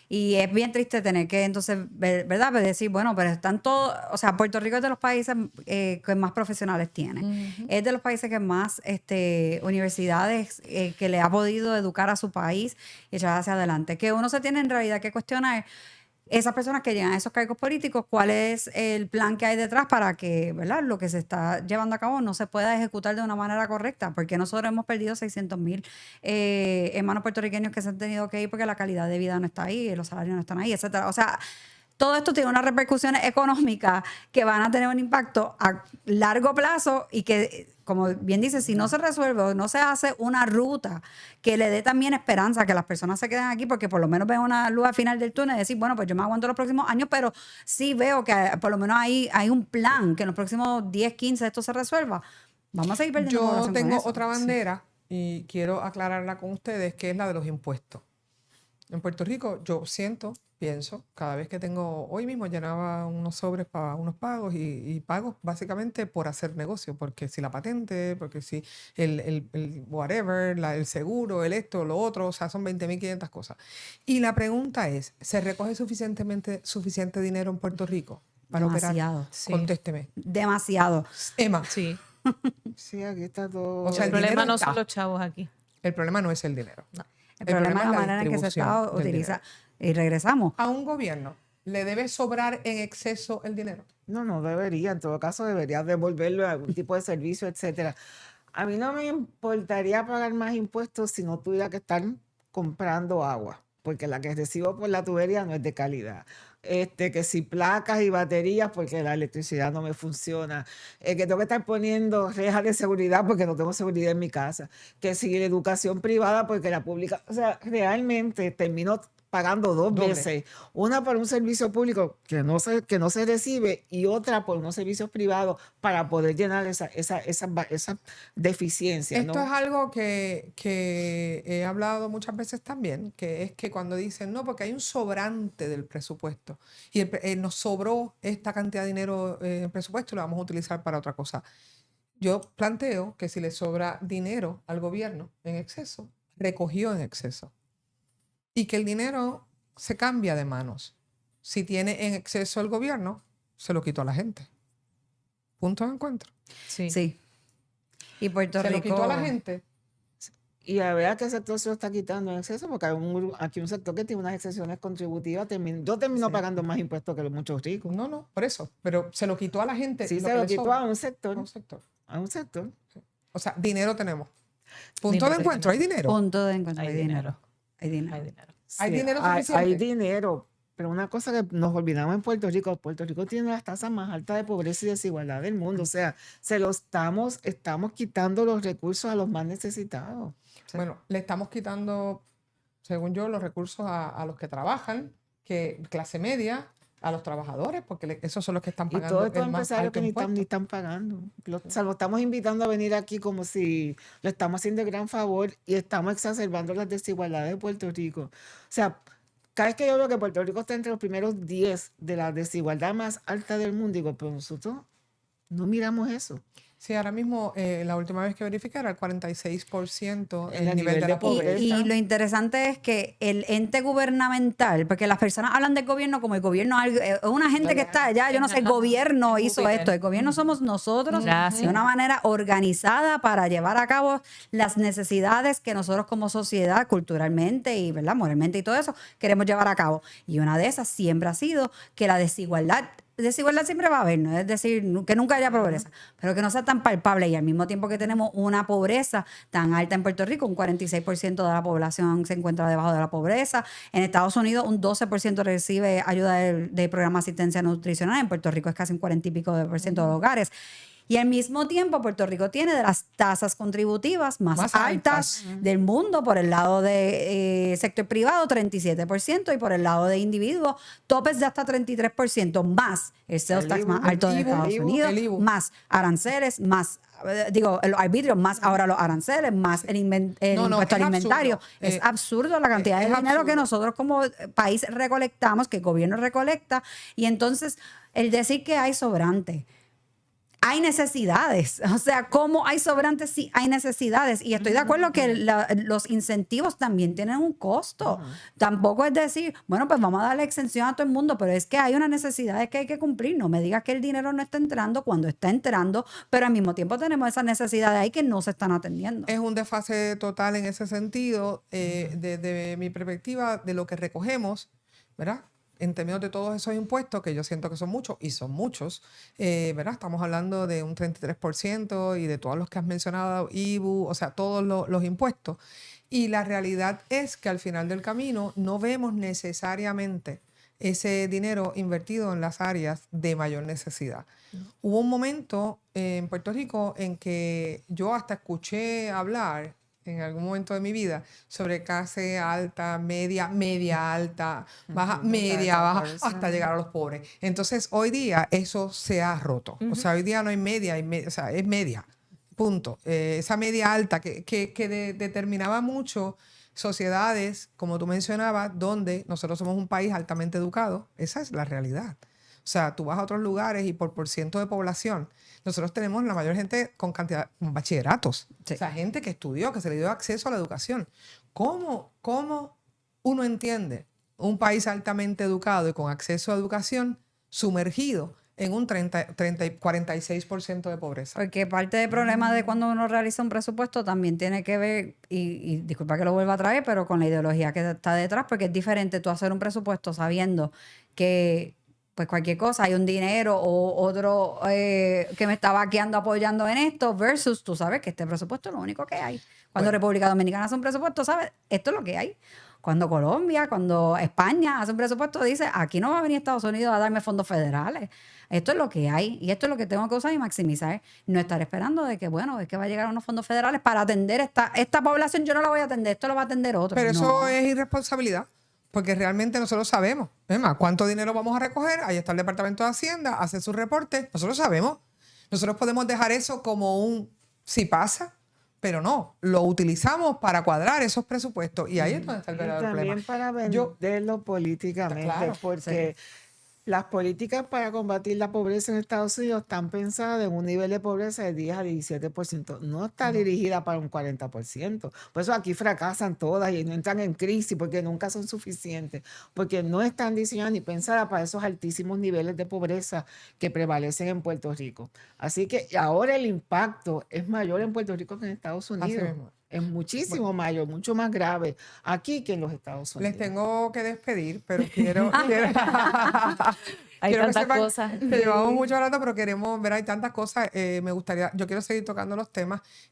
Y es bien triste tener que entonces, ¿verdad? Pues decir, bueno, pero están todos, o sea, Puerto Rico es de los países que más profesionales tiene. Es de los países que más universidades que le ha podido educar a su país y echar hacia adelante. Que uno se tiene en realidad que cuestionar esas personas que llegan a esos cargos políticos, ¿cuál es el plan que hay detrás para que, ¿verdad?, lo que se está llevando a cabo no se pueda ejecutar de una manera correcta? Porque nosotros hemos perdido 600,000 hermanos puertorriqueños que se han tenido que ir porque la calidad de vida no está ahí, los salarios no están ahí, etcétera. O sea, todo esto tiene unas repercusiones económicas que van a tener un impacto a largo plazo y que, como bien dice, si no se resuelve o no se hace una ruta que le dé también esperanza a que las personas se queden aquí, porque por lo menos ven una luz al final del túnel y decir, bueno, pues yo me aguanto los próximos años, pero sí veo que por lo menos hay un plan que en los próximos 10, 15 esto se resuelva. Vamos a seguir perdiendo Yo población con tengo eso. otra bandera y quiero aclararla con ustedes, que es la de los impuestos. En Puerto Rico yo pienso, cada vez que hoy mismo llenaba unos sobres para unos pagos y pagos básicamente por hacer negocio, porque si la patente, porque si el whatever, el seguro, el esto, lo otro, o sea, son 20.500 cosas. Y la pregunta es, ¿se recoge suficiente dinero en Puerto Rico para Demasiado. operar? Sí. Contésteme. Demasiado. Emma, Sí. Sí, aquí está todo. O sea, El el problema dinero no está. son los chavos aquí. el problema no es el dinero. El problema es la es manera en que se está distribución del utiliza. dinero. Y regresamos. A un gobierno le debe sobrar en exceso el dinero. No debería. En todo caso, debería devolverlo a algún tipo de servicio, etcétera. A mí no me importaría pagar más impuestos si no tuviera que estar comprando agua, porque la que recibo por la tubería no es de calidad. Que si placas y baterías porque la electricidad no me funciona, que tengo que estar poniendo rejas de seguridad porque no tengo seguridad en mi casa, que si la educación privada porque la pública, o sea, realmente termino pagando dos Doble. veces. Una por un servicio público que no se recibe y otra por unos servicios privados para poder llenar esa deficiencia, Esto ¿no? es algo que he hablado muchas veces también, que es que cuando dicen, no, porque hay un sobrante del presupuesto y nos sobró esta cantidad de dinero en el presupuesto y lo vamos a utilizar para otra cosa. Yo planteo que si le sobra dinero al gobierno en exceso, recogió en exceso y que el dinero se cambia de manos. Si tiene en exceso el gobierno, se lo quitó a la gente. Punto de encuentro. Sí. Sí. Y Puerto Se lo Rico. quitó a la gente. Y a ver a qué sector se lo está quitando en exceso, porque hay aquí un sector que tiene unas excepciones contributivas. Yo termino Sí. pagando más impuestos que los muchos ricos. No, por eso. Pero se lo quitó a la gente. Sí, lo se que lo le quitó sobra a un sector. a un sector. A un sector. O sea, dinero tenemos. Punto Dinero de encuentro, hay dinero. Punto de encuentro. Hay Hay dinero. dinero. Hay dinero. Hay dinero. ¿Hay Sí, dinero hay suficiente? dinero, pero una cosa que nos olvidamos en Puerto Rico tiene las tasas más altas de pobreza y desigualdad del mundo. O sea, estamos quitando los recursos a los más necesitados. Bueno, le estamos quitando, según yo, los recursos a los que trabajan, que clase media, a los trabajadores, porque esos son los que están Y pagando todos estos el más empresarios alto que ni impuesto. están pagando. O sea, lo estamos invitando a venir aquí como si lo estamos haciendo de gran favor y estamos exacerbando las desigualdades de Puerto Rico. O sea, cada vez que yo veo que Puerto Rico está entre los primeros 10 de la desigualdad más alta del mundo, digo, pero nosotros no miramos eso. Sí, ahora mismo, la última vez que verifiqué era el 46% En el nivel de la pobreza. Y lo interesante es que el ente gubernamental, porque las personas hablan del gobierno como el gobierno es una gente que está allá, yo no sé, el gobierno En hizo Júpiter. esto, el gobierno somos nosotros Gracias. de una manera organizada para llevar a cabo las necesidades que nosotros como sociedad, culturalmente y ¿verdad? Moralmente y todo eso, queremos llevar a cabo. Y una de esas siempre ha sido que la desigualdad siempre va a haber, no es decir que nunca haya pobreza, pero que no sea tan palpable y al mismo tiempo que tenemos una pobreza tan alta en Puerto Rico, un 46% de la población se encuentra debajo de la pobreza, en Estados Unidos un 12% recibe ayuda del programa de asistencia nutricional, en Puerto Rico es casi un 40 y pico de por ciento de los hogares. Y al mismo tiempo, Puerto Rico tiene de las tasas contributivas más altas del mundo por el lado de sector privado, 37%, y por el lado de individuos, topes de hasta 33%, más el sales tax más alto de Estados Unidos, más aranceles, más, los arbitrios, más ahora los aranceles, más el impuesto alimentario. Absurdo. Es absurdo la cantidad de es dinero que absurdo. nosotros como país recolectamos, que el gobierno recolecta, y entonces el decir que hay sobrante. Hay necesidades, o sea, ¿cómo hay sobrantes? Sí, hay necesidades. Y estoy de acuerdo que los incentivos también tienen un costo. Tampoco es decir, bueno, pues vamos a darle exención a todo el mundo, pero es que hay unas necesidades que hay que cumplir. No me digas que el dinero no está entrando cuando está entrando, pero al mismo tiempo tenemos esas necesidades ahí que no se están atendiendo. Es un desfase total en ese sentido, desde mi perspectiva, de lo que recogemos, ¿verdad? En términos de todos esos impuestos, que yo siento que son muchos, y son muchos, ¿verdad? Estamos hablando de un 33% y de todos los que has mencionado, IBU, o sea, todos los impuestos. Y la realidad es que al final del camino no vemos necesariamente ese dinero invertido en las áreas de mayor necesidad. Hubo un momento en Puerto Rico en que yo hasta escuché hablar en algún momento de mi vida sobre clase alta, media alta, baja, media, baja, hasta llegar a los pobres. Entonces, hoy día eso se ha roto. O sea, hoy día no hay media, o sea, es media. Punto. Esa media alta que determinaba mucho sociedades, como tú mencionabas, donde nosotros somos un país altamente educado. Esa es la realidad. O sea, tú vas a otros lugares y por ciento de población, nosotros tenemos la mayor gente con bachilleratos. Sí. O sea, gente que estudió, que se le dio acceso a la educación. ¿Cómo uno entiende un país altamente educado y con acceso a educación sumergido en un 46% de pobreza? Porque parte del problema de cuando uno realiza un presupuesto también tiene que ver, y disculpa que lo vuelva a traer, pero con la ideología que está detrás, porque es diferente tú hacer un presupuesto sabiendo que pues cualquier cosa, hay un dinero o otro que me está vaqueando, apoyando en esto, versus tú sabes que este presupuesto es lo único que hay. Cuando República Dominicana hace un presupuesto, sabes, esto es lo que hay. Cuando Colombia, cuando España hace un presupuesto, dice, aquí no va a venir Estados Unidos a darme fondos federales. Esto es lo que hay y esto es lo que tengo que usar y maximizar. No estar esperando de que, bueno, es que va a llegar unos fondos federales para atender esta población. Yo no la voy a atender, esto lo va a atender otro. Pero No. eso es irresponsabilidad. porque realmente nosotros sabemos. Es más, ¿cuánto dinero vamos a recoger? Ahí está el Departamento de Hacienda, hace su reporte. Nosotros sabemos. Nosotros podemos dejar eso como un si pasa, pero no. Lo utilizamos para cuadrar esos presupuestos. Y ahí es donde está el Y verdadero también problema. para Yo, venderlo políticamente, claro, porque las políticas para combatir la pobreza en Estados Unidos están pensadas en un nivel de pobreza de 10 a 17%. No está dirigida para un 40%. Por eso aquí fracasan todas y no entran en crisis porque nunca son suficientes, porque no están diseñadas ni pensadas para esos altísimos niveles de pobreza que prevalecen en Puerto Rico. Así que ahora el impacto es mayor en Puerto Rico que en Estados así Unidos. mismo. Es muchísimo mayor, mucho más grave aquí que en los Estados Les Unidos. tengo que despedir, pero quiero Hay quiero que tantas sepan cosas. que llevamos mucho rato, pero queremos ver, hay tantas cosas. Me gustaría, yo quiero seguir tocando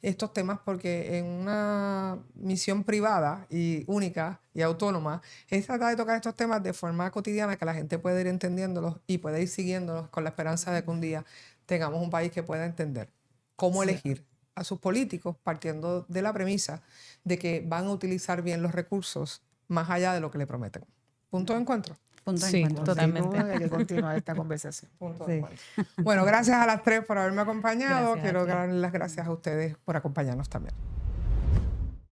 estos temas, porque en una misión privada y única y autónoma es tratar de tocar estos temas de forma cotidiana, que la gente pueda ir entendiéndolos y pueda ir siguiéndolos con la esperanza de que un día tengamos un país que pueda entender cómo elegir a sus políticos, partiendo de la premisa de que van a utilizar bien los recursos más allá de lo que le prometen. Punto de encuentro. Punto de Sí, encuentro. totalmente. Sin duda hay que continuar esta conversación. Punto Sí. de encuentro. Bueno, gracias a las tres por haberme acompañado. Gracias a Quiero ti. dar las gracias a ustedes por acompañarnos también.